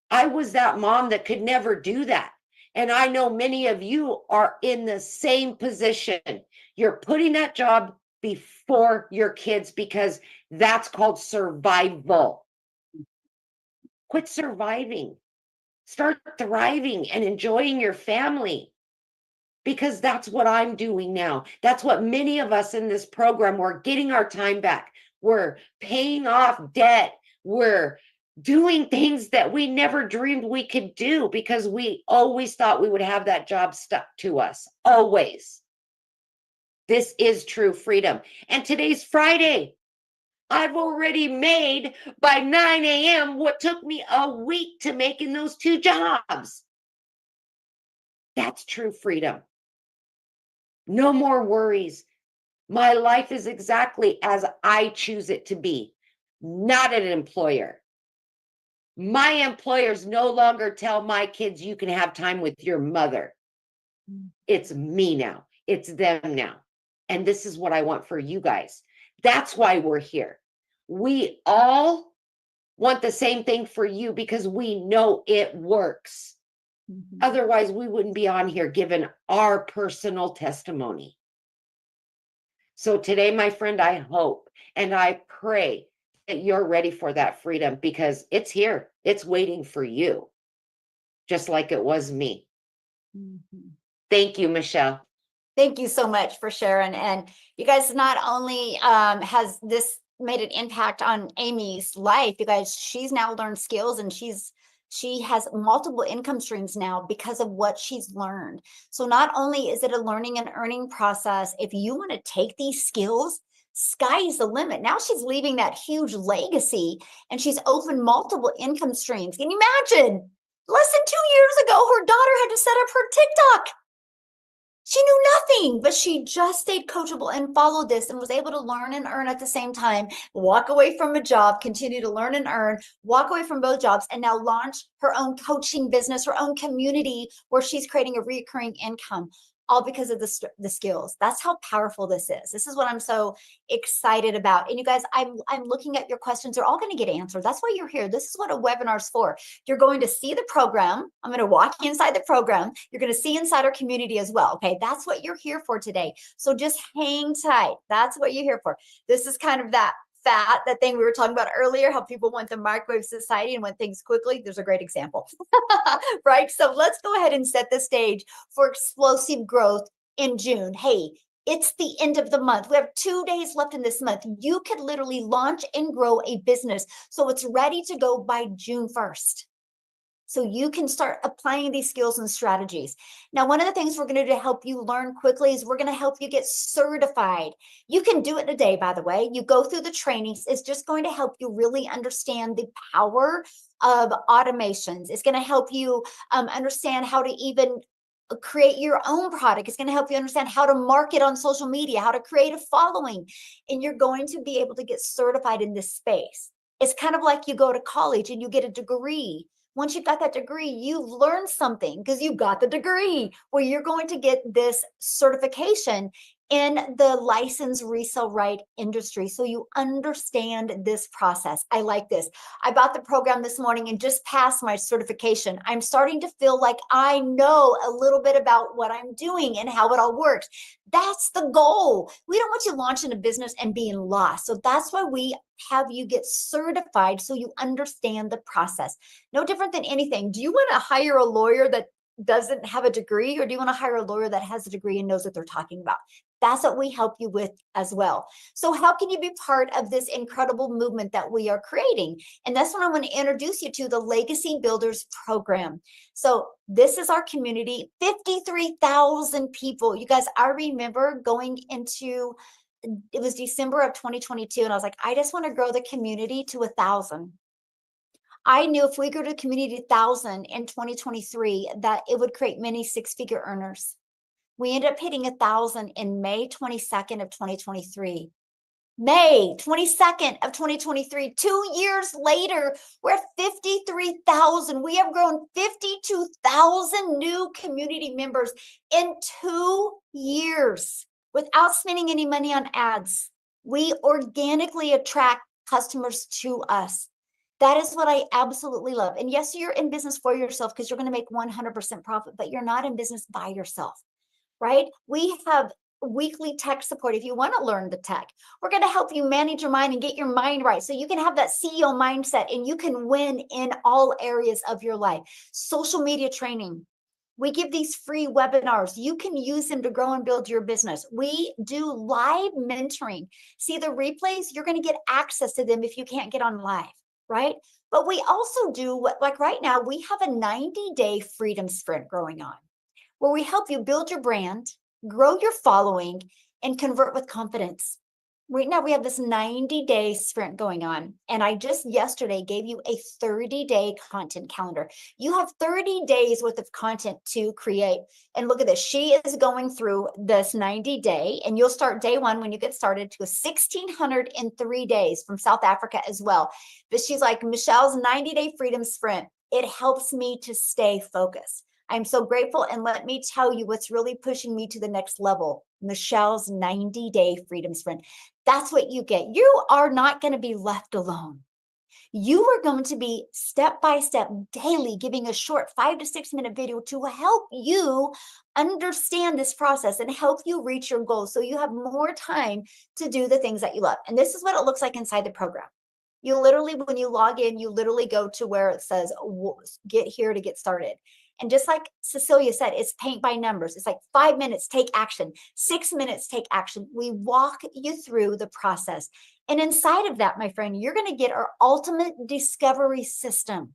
I was that mom that could never do that. And I know many of you are in the same position. You're putting that job before your kids because that's called survival. Quit surviving. Start thriving and enjoying your family, because that's what I'm doing now. That's what many of us in this program, we're getting our time back. We're paying off debt. We're doing things that we never dreamed we could do because we always thought we would have that job stuck to us. Always. This is true freedom. And today's Friday. I've already made by 9 a.m. what took me a week to make in those 2 jobs. That's true freedom. No more worries. My life is exactly as I choose it to be, not an employer. My employers no longer tell my kids you can have time with your mother. It's me now. It's them now. And this is what I want for you guys. That's why we're here. We all want the same thing for you because we know it works. Otherwise, we wouldn't be on here giving our personal testimony. So today, my friend, I hope and I pray that you're ready for that freedom, because it's here. It's waiting for you, just like it was me. Thank you, Michelle. Thank you so much for sharing. And you guys, not only has this made an impact on Amy's life, you guys, she's now learned skills, and she has multiple income streams now because of what she's learned. So not only is it a learning and earning process, if you want to take these skills, sky's the limit. Now she's leaving that huge legacy, and she's opened multiple income streams. Can you imagine? Less than 2 years ago, her daughter had to set up her TikTok. She knew nothing, but she just stayed coachable and followed this and was able to learn and earn at the same time, walk away from a job, continue to learn and earn, walk away from both jobs, and now launch her own coaching business, her own community where she's creating a recurring income, all because of the skills. That's how powerful this is. This is what I'm so excited about. And you guys, I'm looking at your questions. They're all going to get answered. That's why you're here. This is what a webinar's for. You're going to see the program. I'm going to walk you inside the program. You're going to see inside our community as well. Okay, that's what you're here for today. So just hang tight. That's what you're here for. This is kind of that thing we were talking about earlier, how people want the microwave society and want things quickly. There's a great example, right? So let's go ahead and set the stage for explosive growth in June. Hey, it's the end of the month. We have 2 days left in this month. You could literally launch and grow a business so it's ready to go by June 1st. So you can start applying these skills and strategies. Now, one of the things we're going to do to help you learn quickly is we're going to help you get certified. You can do it in a day, by the way. You go through the trainings. It's just going to help you really understand the power of automations. It's going to help you understand how to even create your own product. It's going to help you understand how to market on social media, how to create a following, and you're going to be able to get certified in this space. It's kind of like you go to college and you get a degree. Once you've got that degree, you've learned something because you got the degree, where you're going to get this certification in the license resale right industry. So you understand this process. I like this. I bought the program this morning and just passed my certification. I'm starting to feel like I know a little bit about what I'm doing and how it all works. That's the goal. We don't want you launching a business and being lost. So that's why we have you get certified so you understand the process. No different than anything. Do you want to hire a lawyer that doesn't have a degree, or do you want to hire a lawyer that has a degree and knows what they're talking about? That's what we help you with as well. So how can you be part of this incredible movement that we are creating? And that's what I want to introduce you to, the Legacy Builders Program. So this is our community, 53,000 people. You guys, I remember going into, it was December of 2022, and I was like, I just want to grow the community to 1,000. I knew if we grew the community to 1,000 in 2023, that it would create many six-figure earners. We ended up hitting 1,000 in May 22nd of 2023. May 22nd of 2023, 2 years later, we're at 53,000. We have grown 52,000 new community members in 2 years without spending any money on ads. We organically attract customers to us. That is what I absolutely love. And yes, you're in business for yourself because you're going to make 100% profit, but you're not in business by yourself, right? We have weekly tech support if you want to learn the tech. We're going to help you manage your mind and get your mind right so you can have that CEO mindset and you can win in all areas of your life. Social media training. We give these free webinars. You can use them to grow and build your business. We do live mentoring. See the replays? You're going to get access to them if you can't get on live, right? But we also do what, like right now, we have a 90-day freedom sprint going on where we help you build your brand, grow your following, and convert with confidence. Right now, we have this 90-day sprint going on. And I just yesterday gave you a 30-day content calendar. You have 30 days worth of content to create. And look at this. She is going through this 90-day, and you'll start day one when you get started to 1,603 days from South Africa as well. But she's like, Michelle's 90-day freedom sprint, it helps me to stay focused. I'm so grateful. And let me tell you what's really pushing me to the next level. Michelle's 90-day freedom sprint. That's what you get. You are not going to be left alone. You are going to be step by step daily giving a short 5 to 6 minute video to help you understand this process and help you reach your goals so you have more time to do the things that you love. And this is what it looks like inside the program. You literally, when you log in, you literally go to where it says, get here to get started. And just like Cecilia said, it's paint by numbers. It's like 5 minutes, take action, 6 minutes, take action. We walk you through the process. And inside of that, my friend, you're going to get our ultimate discovery system.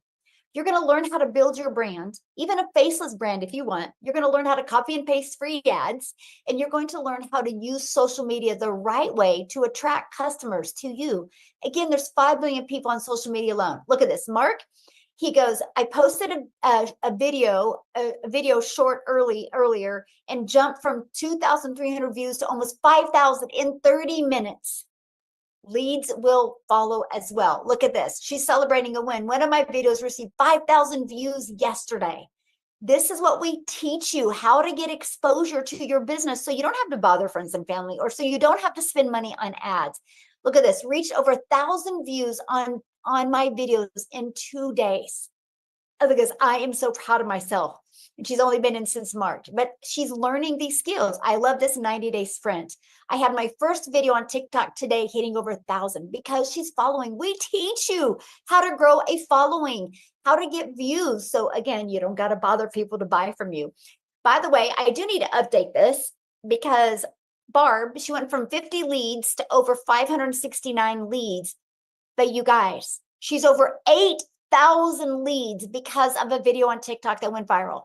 You're going to learn how to build your brand, even a faceless brand if you want. You're going to learn how to copy and paste free ads, and you're going to learn how to use social media the right way to attract customers to you. Again, there's 5 billion people on social media alone. Look at this, Mark. He goes, I posted a video short earlier and jumped from 2,300 views to almost 5,000 in 30 minutes. Leads will follow as well. Look at this. She's celebrating a win. One of my videos received 5,000 views yesterday. This is what we teach you, how to get exposure to your business so you don't have to bother friends and family, or so you don't have to spend money on ads. Look at this. Reached over 1,000 views on my videos in 2 days. Because I am so proud of myself. And she's only been in since March, but she's learning these skills. I love this 90-day sprint. I had my first video on TikTok today hitting over 1,000 because she's following. We teach you how to grow a following, how to get views. So again, you don't got to bother people to buy from you. By the way, I do need to update this because Barb, she went from 50 leads to over 569 leads. But you guys, she's over 8,000 leads because of a video on TikTok that went viral.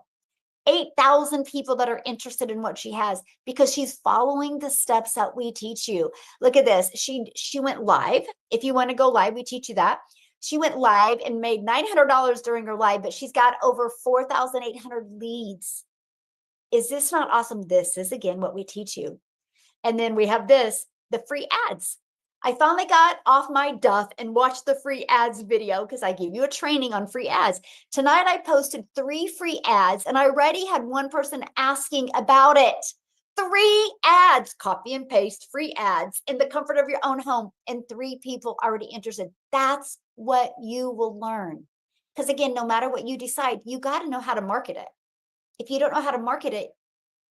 8,000 people that are interested in what she has because she's following the steps that we teach you. Look at this. She went live. If you want to go live, we teach you that. She went live and made $900 during her live, but she's got over 4,800 leads. Is this not awesome? This is, again, what we teach you. And then we have this, the free ads. I finally got off my duff and watched the free ads video because I gave you a training on free ads. Tonight, I posted 3 free ads and I already had one person asking about it. 3 ads, copy and paste free ads in the comfort of your own home, and 3 people already interested. That's what you will learn. Because again, no matter what you decide, you got to know how to market it. If you don't know how to market it,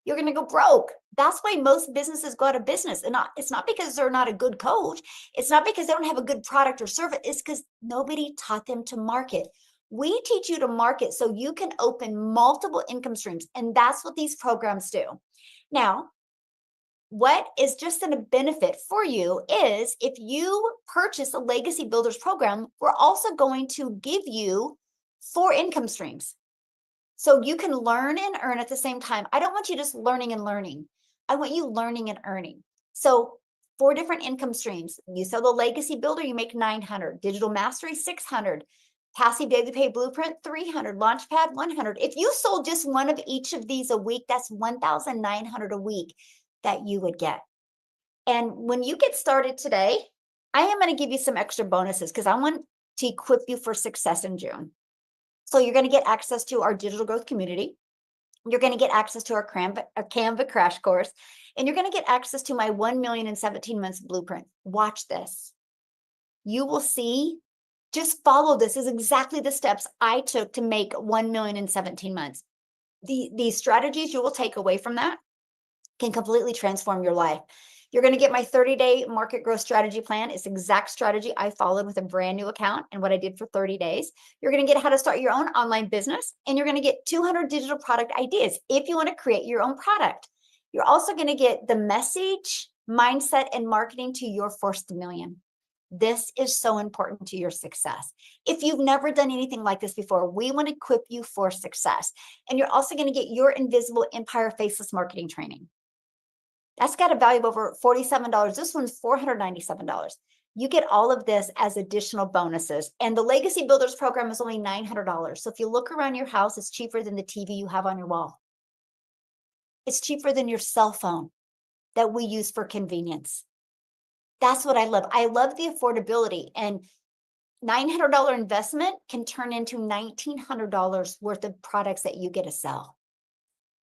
you're going to go broke. That's why most businesses go out of business. And it's not because they're not a good coach. It's not because they don't have a good product or service. It's because nobody taught them to market. We teach you to market so you can open multiple income streams. And that's what these programs do. Now, what is just a benefit for you is if you purchase a Legacy Builders program, we're also going to give you 4 income streams. So you can learn and earn at the same time. I don't want you just learning and learning. I want you learning and earning. So 4 different income streams. You sell the Legacy Builder, you make $900. Digital Mastery, $600. Passive Daily Pay Blueprint, $300. Launchpad, $100. If you sold just one of each of these a week, that's $1,900 a week that you would get. And when you get started today, I am going to give you some extra bonuses because I want to equip you for success in June. So you're going to get access to our digital growth community. You're going to get access to our Canva crash course, and you're going to get access to my 1 million in 17 months blueprint. Watch this. You will see, just follow this. This is exactly the steps I took to make 1 million in 17 months. These strategies you will take away from that can completely transform your life. You're going to get my 30-day market growth strategy plan. It's the exact strategy I followed with a brand new account and what I did for 30 days. You're going to get how to start your own online business, and you're going to get 200 digital product ideas if you want to create your own product. You're also going to get the message, mindset, and marketing to your first million. This is so important to your success. If you've never done anything like this before, we want to equip you for success. And you're also going to get your invisible empire faceless marketing training. That's got a value of over $47. This one's $497. You get all of this as additional bonuses. And the Legacy Builders program is only $900. So if you look around your house, it's cheaper than the TV you have on your wall. It's cheaper than your cell phone that we use for convenience. That's what I love. I love the affordability, and $900 investment can turn into $1,900 worth of products that you get to sell.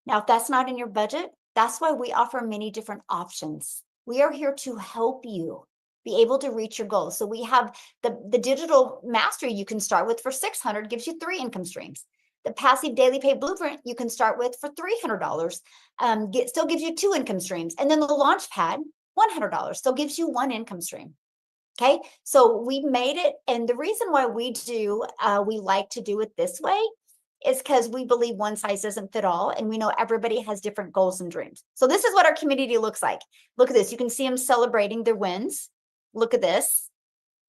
Now, if that's not in your budget, that's why we offer many different options. We are here to help you be able to reach your goals. So we have the digital mastery you can start with for $600, gives you 3 income streams. The passive daily pay blueprint you can start with for $300, still gives you 2 income streams. And then the launch pad, $100, still gives you 1 income stream. Okay, so we made it. And the reason why we like to do it this way is because we believe one size doesn't fit all, and we know everybody has different goals and dreams. So this is what our community looks like. Look at this. You can see them celebrating their wins. Look at this.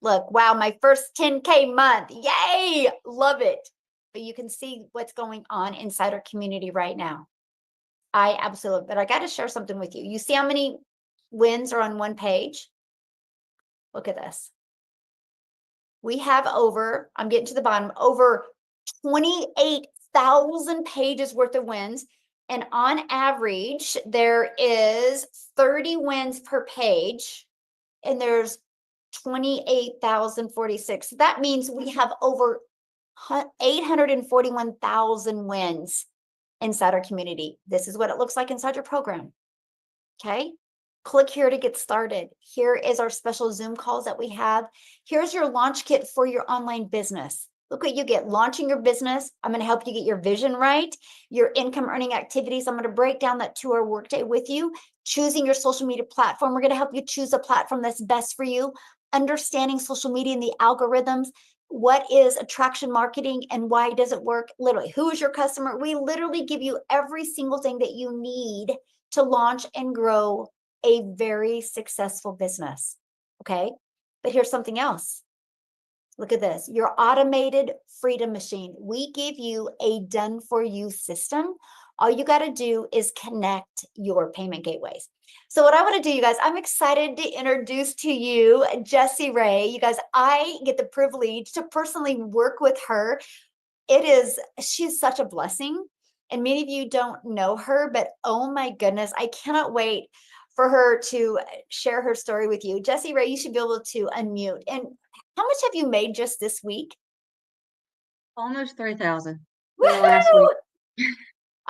Look, wow, my first 10K month. Yay, love it. But you can see what's going on inside our community right now. But I got to share something with you. You see how many wins are on one page? Look at this. We have I'm getting to the bottom, over 28,000 pages worth of wins. And on average, there is 30 wins per page, and there's 28,046. That means we have over 841,000 wins inside our community. This is what it looks like inside your program. Okay. Click here to get started. Here is our special Zoom calls that we have. Here's your launch kit for your online business. Look what you get. Launching your business. I'm going to help you get your vision right. Your income earning activities. I'm going to break down that 2-hour workday with you. Choosing your social media platform. We're going to help you choose a platform that's best for you. Understanding social media and the algorithms. What is attraction marketing and why does it work? Literally, who is your customer? We literally give you every single thing that you need to launch and grow a very successful business. Okay. But here's something else. Look at this. Your automated freedom machine. We give you a done for you system. All you got to do is connect your payment gateways. So what I want to do, you guys, I'm excited to introduce to you Jessie Ray. You guys, I get the privilege to personally work with her. She's such a blessing. And many of you don't know her, but oh my goodness, I cannot wait for her to share her story with you. Jessie Ray, you should be able to unmute. And how much have you made just this week? Almost 3,000 last week.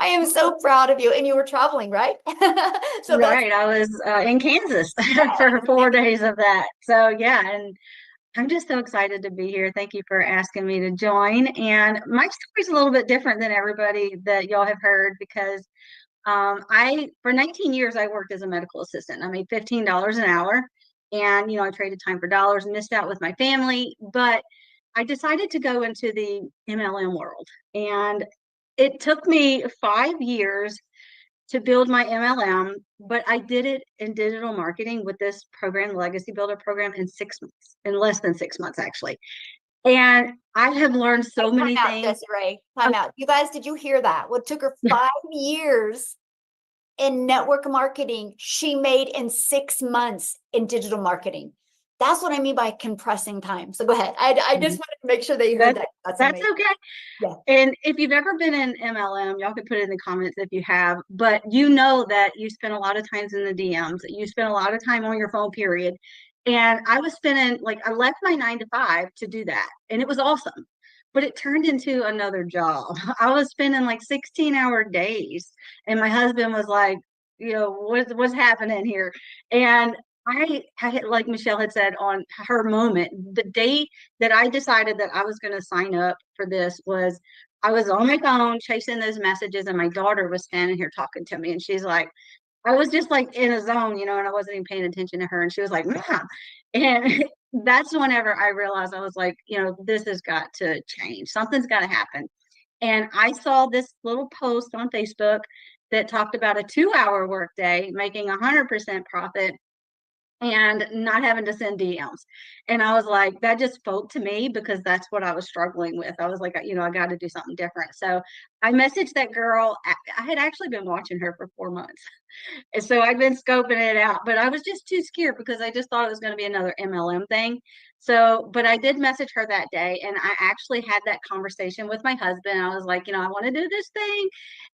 I am so proud of you. And you were traveling, right? Right. I was in Kansas for 4 days of that. So yeah, and I'm just so excited to be here. Thank you for asking me to join. And my story's a little bit different than everybody that y'all have heard because for 19 years, I worked as a medical assistant. I made $15 an hour. And, I traded time for dollars and missed out with my family. But I decided to go into the MLM world. And it took me 5 years to build my MLM, but I did it in digital marketing with this program, Legacy Builder program, in 6 months, in less than 6 months, actually. And I have learned so many things. Jessie Ray, time out. You guys, did you hear that? What took her 5 years in network marketing, she made in 6 months in digital marketing. That's what I mean by compressing time. So go ahead. I just wanted to make sure that you heard that. That's okay. Yeah. And if you've ever been in MLM, y'all can put it in the comments if you have, but you know that you spend a lot of times in the DMs, you spend a lot of time on your phone, period. And I was spending, I left my 9 to 5 to do that. And it was awesome. But it turned into another job. I was spending 16-hour days. And my husband was like, what's happening here? And I had, like Michelle had said on her moment, the day that I decided that I was going to sign up for this was I was on my phone chasing those messages, and my daughter was standing here talking to me, and she's like, I was just like in a zone, and I wasn't even paying attention to her. And she was like, Mom. And that's whenever I realized, I was like, this has got to change. Something's got to happen. And I saw this little post on Facebook that talked about a 2-hour workday, making 100% profit and not having to send DMs. And I was like, that just spoke to me, because that's what I was struggling with. I was like, I got to do something different. So I messaged that girl. I had actually been watching her for 4 months. And so I've been scoping it out, but I was just too scared, because I just thought it was going to be another MLM thing. So, but I did message her that day, and I actually had that conversation with my husband. I was like, I want to do this thing.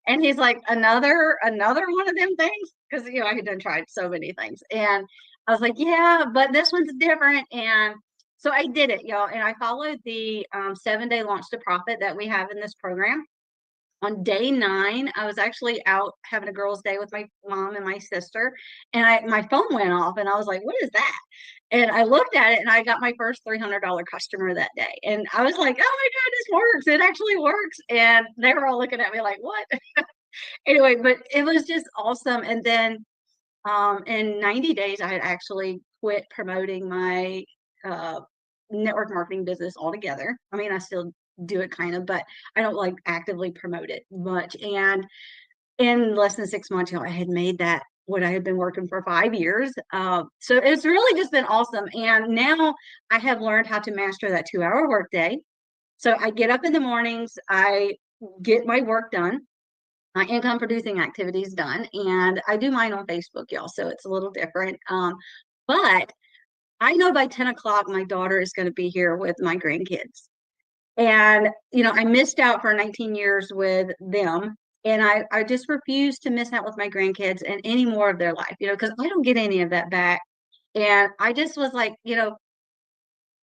And he's like, another one of them things. Because, I had done tried so many things. And I was like, yeah, but this one's different. And so I did it, y'all. And I followed the 7-day launch to profit that we have in this program. On day 9, I was actually out having a girls' day with my mom and my sister, and my phone went off, and I was like, "What is that?" And I looked at it, and I got my first $300 customer that day, and I was like, "Oh my God, this works! It actually works!" And they were all looking at me like, "What?" Anyway, but it was just awesome. And then in 90 days, I had actually quit promoting my uh, network marketing business altogether. I mean, I still do it kind of, but I don't like actively promote it much. And in less than 6 months, I had made that what I had been working for 5 years. So it's really just been awesome. And now I have learned how to master that 2-hour workday. So I get up in the mornings, I get my work done, my income producing activities done, and I do mine on Facebook, y'all. So it's a little different. But I know by 10 o'clock, my daughter is going to be here with my grandkids. And, I missed out for 19 years with them. And I just refuse to miss out with my grandkids and any more of their life, because I don't get any of that back. And I just was like,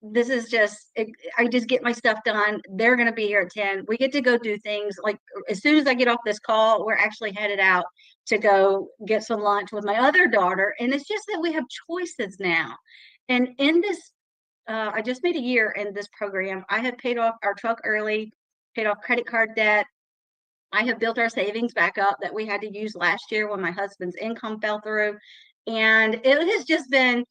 this is just, I just get my stuff done. They're going to be here at 10. We get to go do things like, as soon as I get off this call, we're actually headed out to go get some lunch with my other daughter. And it's just that we have choices now. And in this, I just made a year in this program. I have paid off our truck early, paid off credit card debt. I have built our savings back up that we had to use last year when my husband's income fell through. And it has just been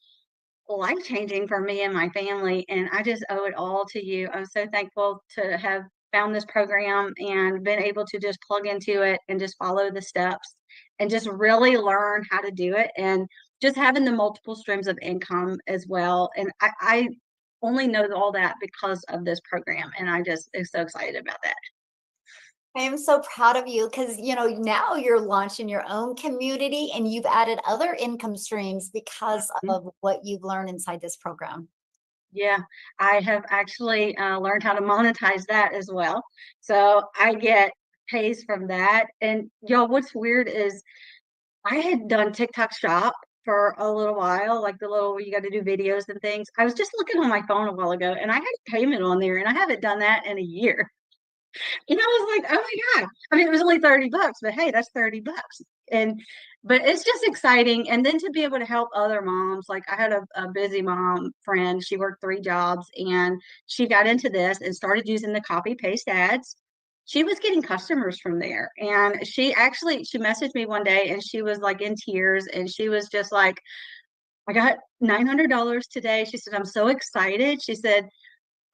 life-changing for me and my family, and I just owe it all to you. I'm so thankful to have found this program and been able to just plug into it and just follow the steps and just really learn how to do it, and just having the multiple streams of income as well. And I only know all that because of this program, and I just am so excited about that. I am so proud of you because, now you're launching your own community and you've added other income streams because of what you've learned inside this program. Yeah, I have actually learned how to monetize that as well. So I get pays from that. And y'all, what's weird is I had done TikTok Shop for a little while, like the little where you got to do videos and things. I was just looking on my phone a while ago, and I had a payment on there, and I haven't done that in a year. And I was like, oh my God. I mean, it was only $30, but hey, that's $30. But it's just exciting. And then to be able to help other moms, like I had a busy mom friend, she worked 3 jobs, and she got into this and started using the copy paste ads. She was getting customers from there. And she messaged me one day, and she was like in tears, and she was just like, I got $900 today. She said, I'm so excited. She said,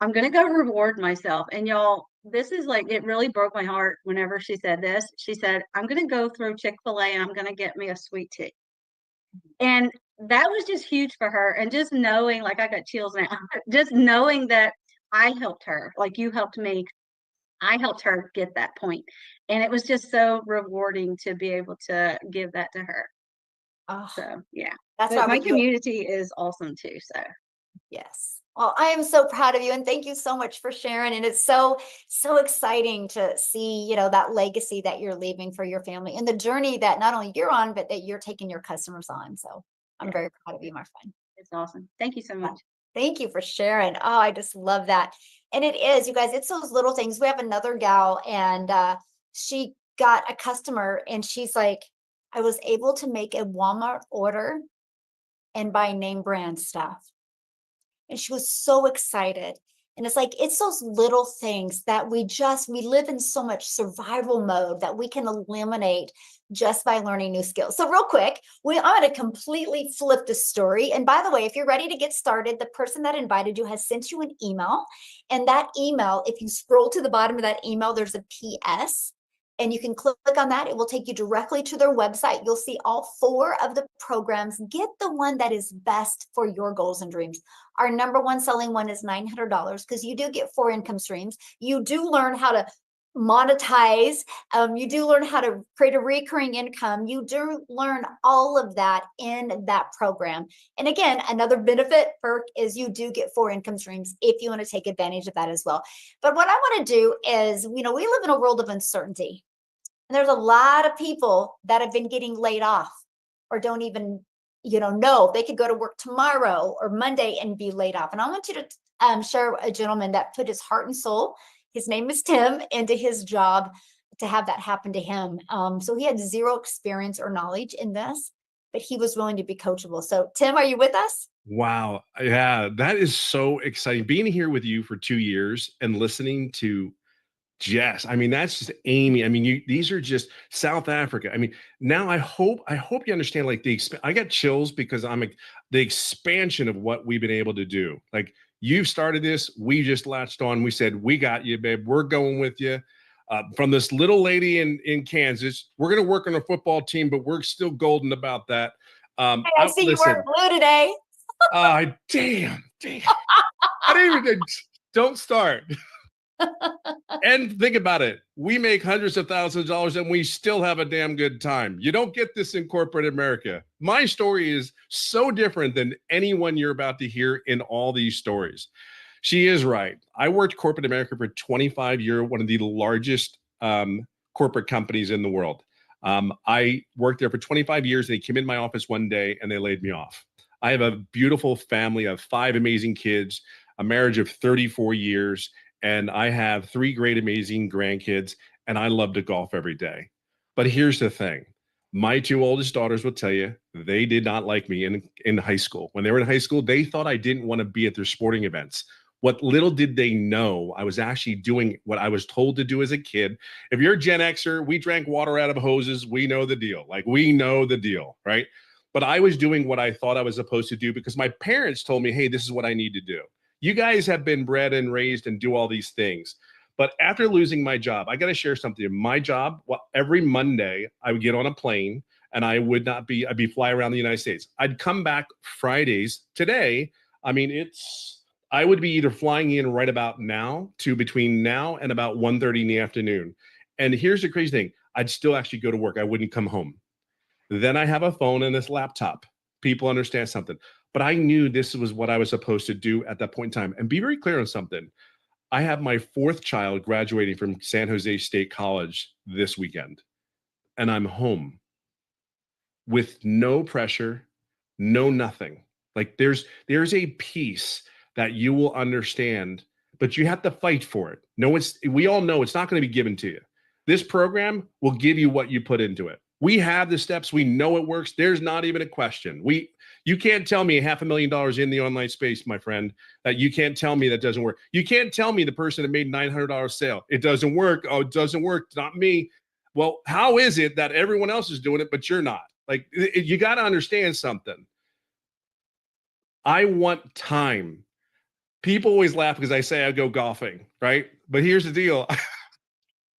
I'm going to go reward myself. And y'all, this is like, it really broke my heart whenever she said this. She said, I'm going to go through Chick-fil-A and I'm going to get me a sweet tea. And that was just huge for her. And just knowing, like, I got chills now, just knowing that I helped her, like you helped me, I helped her get that point. And it was just so rewarding to be able to give that to her. Oh, So, yeah. that's But why my we do it. community is awesome too. So, Yes. Well, I am so proud of you and thank you so much for sharing. And it's so exciting to see, that legacy that you're leaving for your family and the journey that not only you're on, but that you're taking your customers on. So I'm yeah, very proud of you, my friend. it's awesome. Thank you so much. Thank you for sharing. Oh, I just love that. And it is, you guys, it's those little things. We have another gal, and she got a customer, and she's like, I was able to make a Walmart order and buy name brand stuff. And she was so excited. And it's like, it's those little things that we live in so much survival mode that we can eliminate just by learning new skills. So real quick, I'm going to completely flip the story. And by the way, if you're ready to get started, the person that invited you has sent you an email. And that email, if you scroll to the bottom of that email, there's a PS. And you can click on that. It will take you directly to their website. You'll see all 4 of the programs. Get the one that is best for your goals and dreams. Our number one selling one is $900 because you do get 4 income streams. You do learn how to monetize. You do learn how to create a recurring income. You do learn all of that in that program. And again, another benefit perk is you do get 4 income streams if you want to take advantage of that as well. But what I want to do is, we live in a world of uncertainty. And there's a lot of people that have been getting laid off or don't even, know they could go to work tomorrow or Monday and be laid off. And I want you to share a gentleman that put his heart and soul, his name is Tim, into his job to have that happen to him. So he had 0 experience or knowledge in this, but he was willing to be coachable. So Tim, are you with us? Wow. Yeah, that is so exciting. Being here with you for 2 years and listening to Jess. I mean, that's just Amy. I mean, these are just South Africa. I mean, now I hope you understand, like, I got chills because the expansion of what we've been able to do. Like, you've started this, we just latched on. We said, we got you, babe. We're going with you. From this little lady in Kansas, we're going to work on a football team, but we're still golden about that. Hey, I see you wearing blue today. Damn. I didn't even, don't start. And think about it. We make hundreds of thousands of dollars and we still have a damn good time. You don't get this in corporate America. My story is so different than anyone you're about to hear in all these stories. She is right. I worked corporate America for 25 years, one of the largest corporate companies in the world. I worked there for 25 years. They came in my office one day and they laid me off. I have a beautiful family. I have 5 amazing kids, a marriage of 34 years. And I have 3 great, amazing grandkids, and I love to golf every day. But here's the thing. My 2 oldest daughters will tell you, they did not like me in high school. When they were in high school, they thought I didn't want to be at their sporting events. What little did they know, I was actually doing what I was told to do as a kid. If you're a Gen Xer, we drank water out of hoses. We know the deal. Like, we know the deal, right? But I was doing what I thought I was supposed to do because my parents told me, hey, this is what I need to do. You guys have been bred and raised and do all these things. But after losing my job, I got to share something. My job, every Monday, I would get on a plane and I'd be flying around the United States. I'd come back Fridays. Today, I mean, I would be either flying in right about now to between now and about 1:30 in the afternoon. And here's the crazy thing. I'd still actually go to work. I wouldn't come home. Then I have a phone and this laptop. People understand something. But I knew this was what I was supposed to do at that point in time. And be very clear on something. I have my 4th child graduating from San Jose State College this weekend. And I'm home with no pressure, no nothing. Like, there's a piece that you will understand, but you have to fight for it. We all know it's not going to be given to you. This program will give you what you put into it. We have the steps. We know it works. There's not even a question. You can't tell me $500,000 in the online space, my friend, that you can't tell me that doesn't work. You can't tell me the person that made $900 sale. It doesn't work. Oh, it doesn't work. It's not me. Well, how is it that everyone else is doing it, but you're not? Like, you got to understand something. I want time. People always laugh because I say I go golfing, right? But here's the deal.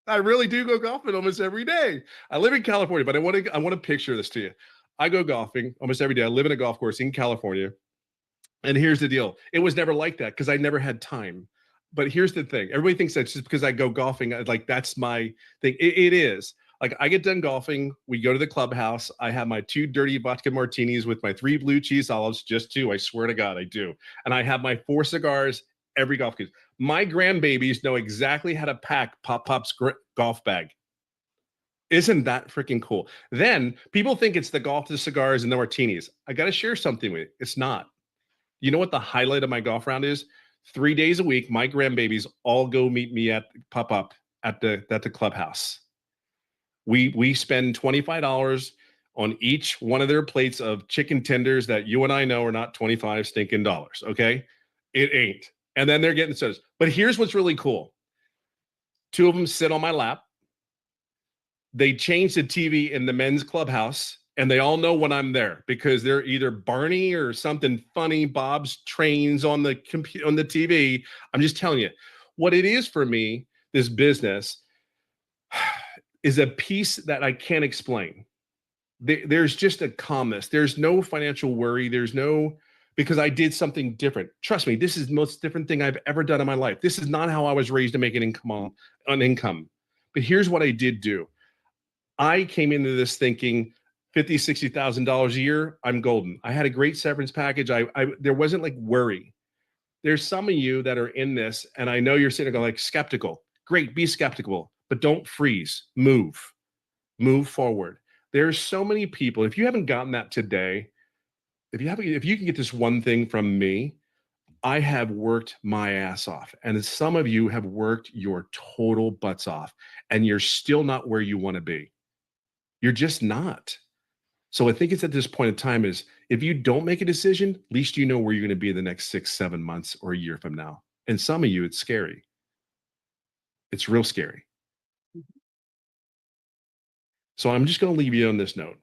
I really do go golfing almost every day. I live in California, but I want to picture this to you. I go golfing almost every day. I live in a golf course in California. And here's the deal. It was never like that because I never had time. But here's the thing. Everybody thinks that just because I go golfing, like, that's my thing. It is. Like, I get done golfing. We go to the clubhouse. I have my 2 dirty vodka martinis with my 3 blue cheese olives, just 2. I swear to God, I do. And I have my 4 cigars every golf course. My grandbabies know exactly how to pack Pop's golf bag. Isn't that freaking cool? Then people think it's the golf, the cigars, and the martinis. I got to share something with you. It's not. You know what the highlight of my golf round is? 3 days a week, my grandbabies all go meet me at Pop-Up at the clubhouse. We spend $25 on each one of their plates of chicken tenders that you and I know are not 25 stinking dollars. Okay, it ain't. And then they're getting sodas. But here's what's really cool. 2 of them sit on my lap. They change the TV in the men's clubhouse, and they all know when I'm there because they're either Barney or something funny. Bob's trains on the on the TV. I'm just telling you what it is for me. This business is a piece that I can't explain. There's just a calmness. There's no financial worry. There's no, because I did something different. Trust me, this is the most different thing I've ever done in my life. This is not how I was raised to make an income on income. But here's what I did do. I came into this thinking $50,000, $60,000 a year, I'm golden. I had a great severance package. There wasn't like worry. There's some of you that are in this, and I know you're sitting there like skeptical. Great, be skeptical, but don't freeze. Move forward. There's so many people. If you haven't gotten that today, if you can get this one thing from me, I have worked my ass off. And some of you have worked your total butts off, and you're still not where you want to be. You're just not. So I think it's at this point in time is if you don't make a decision, at least you know where you're going to be in the next 6, 7 months or a year from now. And some of you, it's scary. It's real scary. So I'm just going to leave you on this note.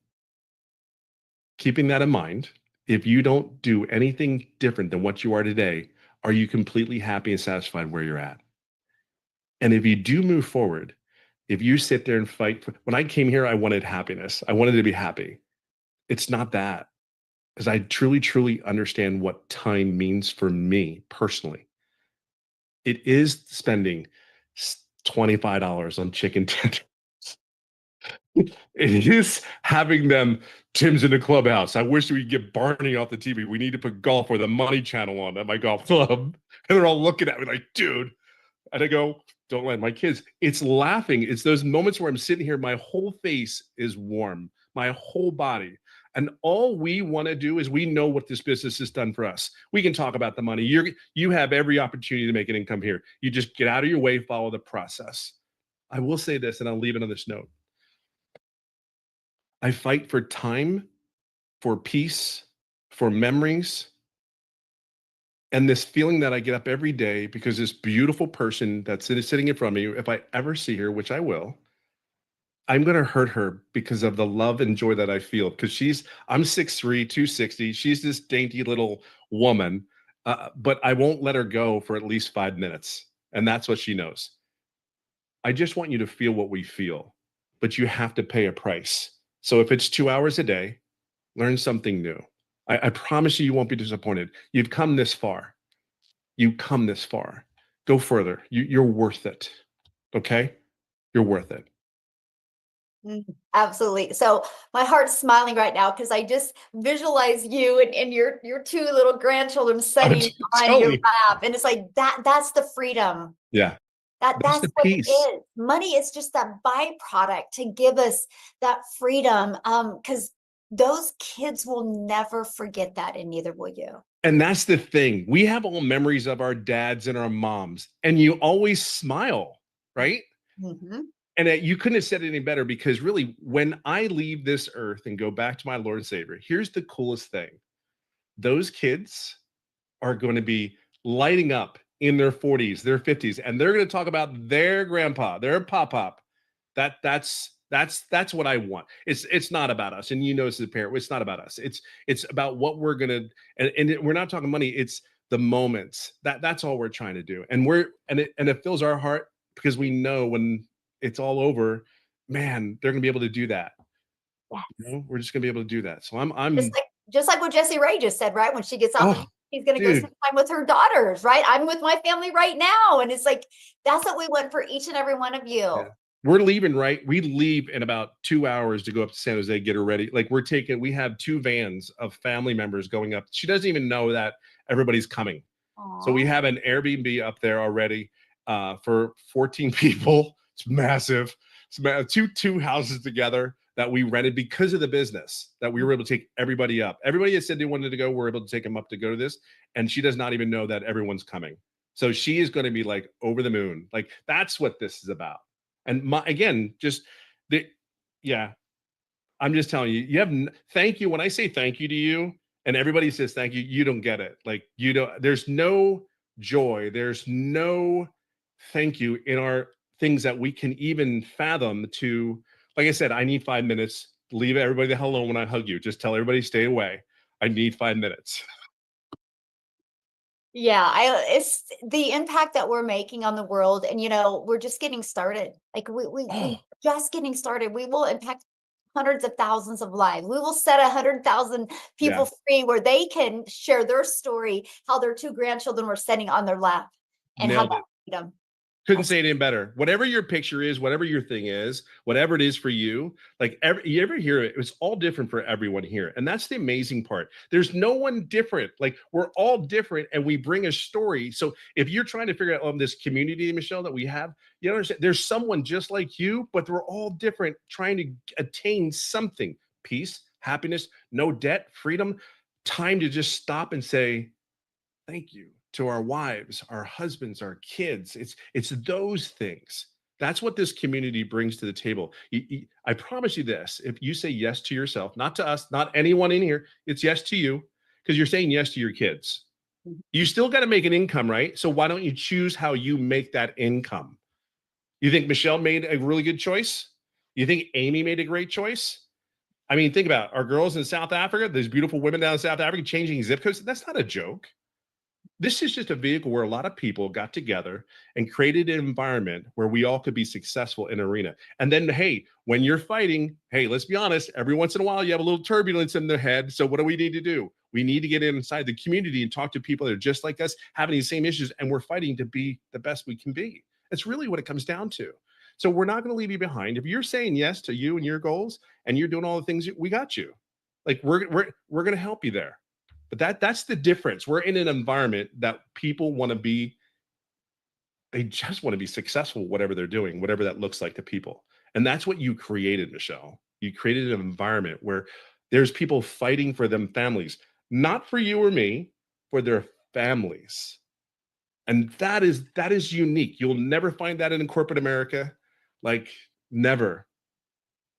Keeping that in mind, if you don't do anything different than what you are today, are you completely happy and satisfied where you're at? And if you do move forward, if you sit there and fight, when I came here, I wanted happiness. I wanted to be happy. It's not that, because I truly, truly understand what time means for me personally. It is spending $25 on chicken tenders. It is having them, Tim's in the clubhouse. I wish we could get Barney off the TV. We need to put golf or the money channel on at my golf club. And they're all looking at me like, dude. And I go, don't let my kids. It's laughing. It's those moments where I'm sitting here, my whole face is warm, my whole body. And all we want to do is we know what this business has done for us. We can talk about the money. You have every opportunity to make an income here. You just get out of your way, follow the process. I will say this, and I'll leave it on this note. I fight for time, for peace, for memories, and this feeling that I get up every day because this beautiful person that's sitting in front of me, if I ever see her, which I will, I'm going to hurt her because of the love and joy that I feel. Because I'm 6'3", 260. She's this dainty little woman, but I won't let her go for at least 5 minutes. And that's what she knows. I just want you to feel what we feel, but you have to pay a price. So if it's 2 hours a day, learn something new. I promise you, you won't be disappointed. You've come this far. You come this far. Go further. You're worth it. Okay? You're worth it. Absolutely. So my heart's smiling right now because I just visualize you and your 2 little grandchildren sitting on your lap. And it's like that's the freedom. Yeah. That's the what peace. it is. Money is just that byproduct to give us that freedom. Because those kids will never forget that, and neither will you. And that's the thing. We have all memories of our dads and our moms, and you always smile, right? Mm-hmm. And you couldn't have said it any better, because really, when I leave this earth and go back to my Lord and Savior, here's the coolest thing. Those kids are going to be lighting up in their 40s, their 50s, and they're going to talk about their grandpa, their pop-pop. That's what I want. It's not about us. And you know, as a parent, it's not about us. It's about what we're going to, and we're not talking money. It's the moments. That's all we're trying to do. And it fills our heart, because we know when it's all over, man, they're going to be able to do that. Yes. You know, we're just going to be able to do that. So I'm just like what Jessie Ray just said, right? When she gets off, she's going to go spend time with her daughters, right? I'm with my family right now. And it's like, that's what we want for each and every one of you. Yeah. We're leaving, right? We leave in about 2 hours to go up to San Jose, get her ready. Like we have 2 vans of family members going up. She doesn't even know that everybody's coming. Aww. So we have an Airbnb up there already for 14 people. It's massive. It's two houses together that we rented because of the business, that we were able to take everybody up. Everybody that said they wanted to go, we're able to take them up to go to this. And she does not even know that everyone's coming. So she is going to be like over the moon. Like, that's what this is about. And I'm just telling you, thank you. When I say thank you to you and everybody says thank you, you don't get it. Like, there's no joy. There's no thank you in our things that we can even fathom to, like I said, I need 5 minutes. Leave everybody the hell alone when I hug you. Just tell everybody stay away. I need 5 minutes. Yeah, it's the impact that we're making on the world, and we're just getting started. Like we Oh, just getting started. We will impact hundreds of thousands of lives. We will set 100,000 people yeah, free where they can share their story, how their two grandchildren were sitting on their lap and had nailed that it. freedom. Couldn't say it any better. Whatever your picture is, whatever your thing is, whatever it is for you, like you ever hear it, it's all different for everyone here. And that's the amazing part. There's no one different. Like we're all different and we bring a story. So if you're trying to figure out this community, Michelle, that we have, you understand there's someone just like you, but we're all different trying to attain something: peace, happiness, no debt, freedom, time to just stop and say, thank you to our wives, our husbands, our kids. It's those things. That's what this community brings to the table. I promise you this: if you say yes to yourself, not to us, not anyone in here, it's yes to you, because you're saying yes to your kids. You still got to make an income, right? So why don't you choose how you make that income? You think Michelle made a really good choice? You think Amy made a great choice? I mean, think about our girls in South Africa, those beautiful women down in South Africa changing zip codes. That's not a joke. This is just a vehicle where a lot of people got together and created an environment where we all could be successful in an arena. And then, hey, when you're fighting, hey, let's be honest, every once in a while you have a little turbulence in their head. So what do we need to do? We need to get inside the community and talk to people that are just like us, having the same issues, and we're fighting to be the best we can be. That's really what it comes down to. So we're not going to leave you behind. If you're saying yes to you and your goals and you're doing all the things, we got you. Like we're going to help you there. But that's the difference. We're in an environment that people want to be, they just want to be successful, whatever they're doing, whatever that looks like to people. And that's what you created, Michelle. You created an environment where there's people fighting for them families, not for you or me, for their families. And that is unique. You'll never find that in corporate America. Like never.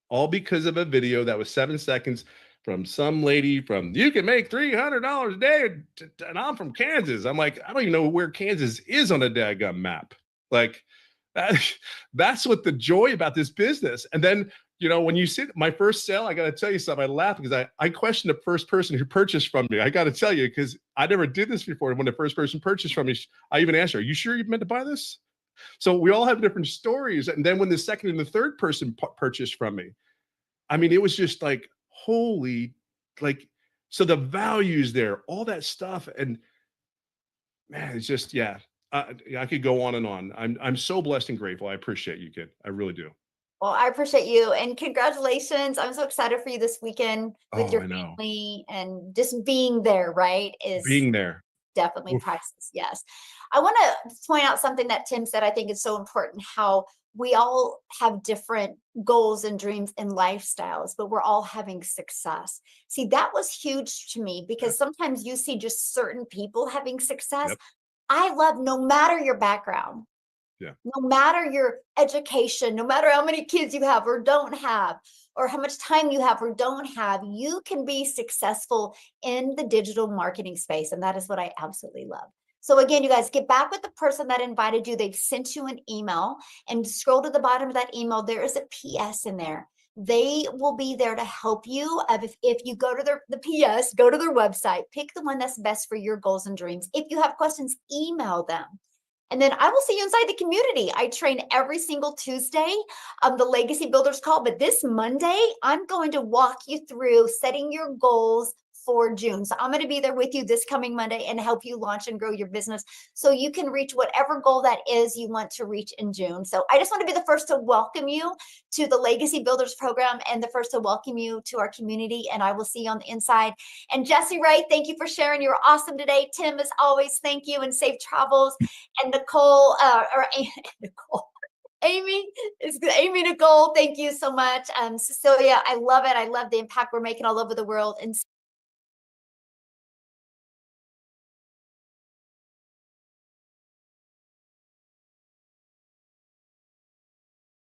All because of a video that was 7 seconds from some lady from, you can make $300 a day, and I'm from Kansas. I'm like, I don't even know where Kansas is on a daggum map. Like that's what the joy about this business. And then, when you see my first sale, I got to tell you something. I laugh because I questioned the first person who purchased from me. I got to tell you, because I never did this before. When the first person purchased from me, I even asked her, are you sure you meant to buy this? So we all have different stories. And then when the second and the third person purchased from me, I mean, it was just like, holy, like, so the values there, all that stuff. And man, it's just, yeah, I could go on and on. I'm so blessed and grateful. I appreciate you, kid. I really do. Well, I appreciate you and congratulations. I'm so excited for you this weekend with Oh, your I know. family, and just being there, right, is Being there. definitely Oof. priceless. Yes. I want to point out something that Tim said. I think is so important, how we all have different goals and dreams and lifestyles, but we're all having success. See, that was huge to me, because sometimes you see just certain people having success. Yep. I love, no matter your background, Yeah. no matter your education, no matter how many kids you have or don't have, or how much time you have or don't have, you can be successful in the digital marketing space. And that is what I absolutely love. So again, you guys, get back with the person that invited you. They've sent you an email, and scroll to the bottom of that email. There is a PS in there. They will be there to help you. If you go to the PS, go to their website, pick the one that's best for your goals and dreams. If you have questions, email them. And then I will see you inside the community. I train every single Tuesday, the Legacy Builders Call. But this Monday, I'm going to walk you through setting your goals for June. So I'm going to be there with you this coming Monday and help you launch and grow your business so you can reach whatever goal that is you want to reach in June. So I just want to be the first to welcome you to the Legacy Builders program, and the first to welcome you to our community. And I will see you on the inside. And Jesse Ray, thank you for sharing. You're awesome today. Tim, as always, thank you, and safe travels. And Nicole, Nicole. Amy Nicole, thank you so much. Cecilia, I love it. I love the impact we're making all over the world. And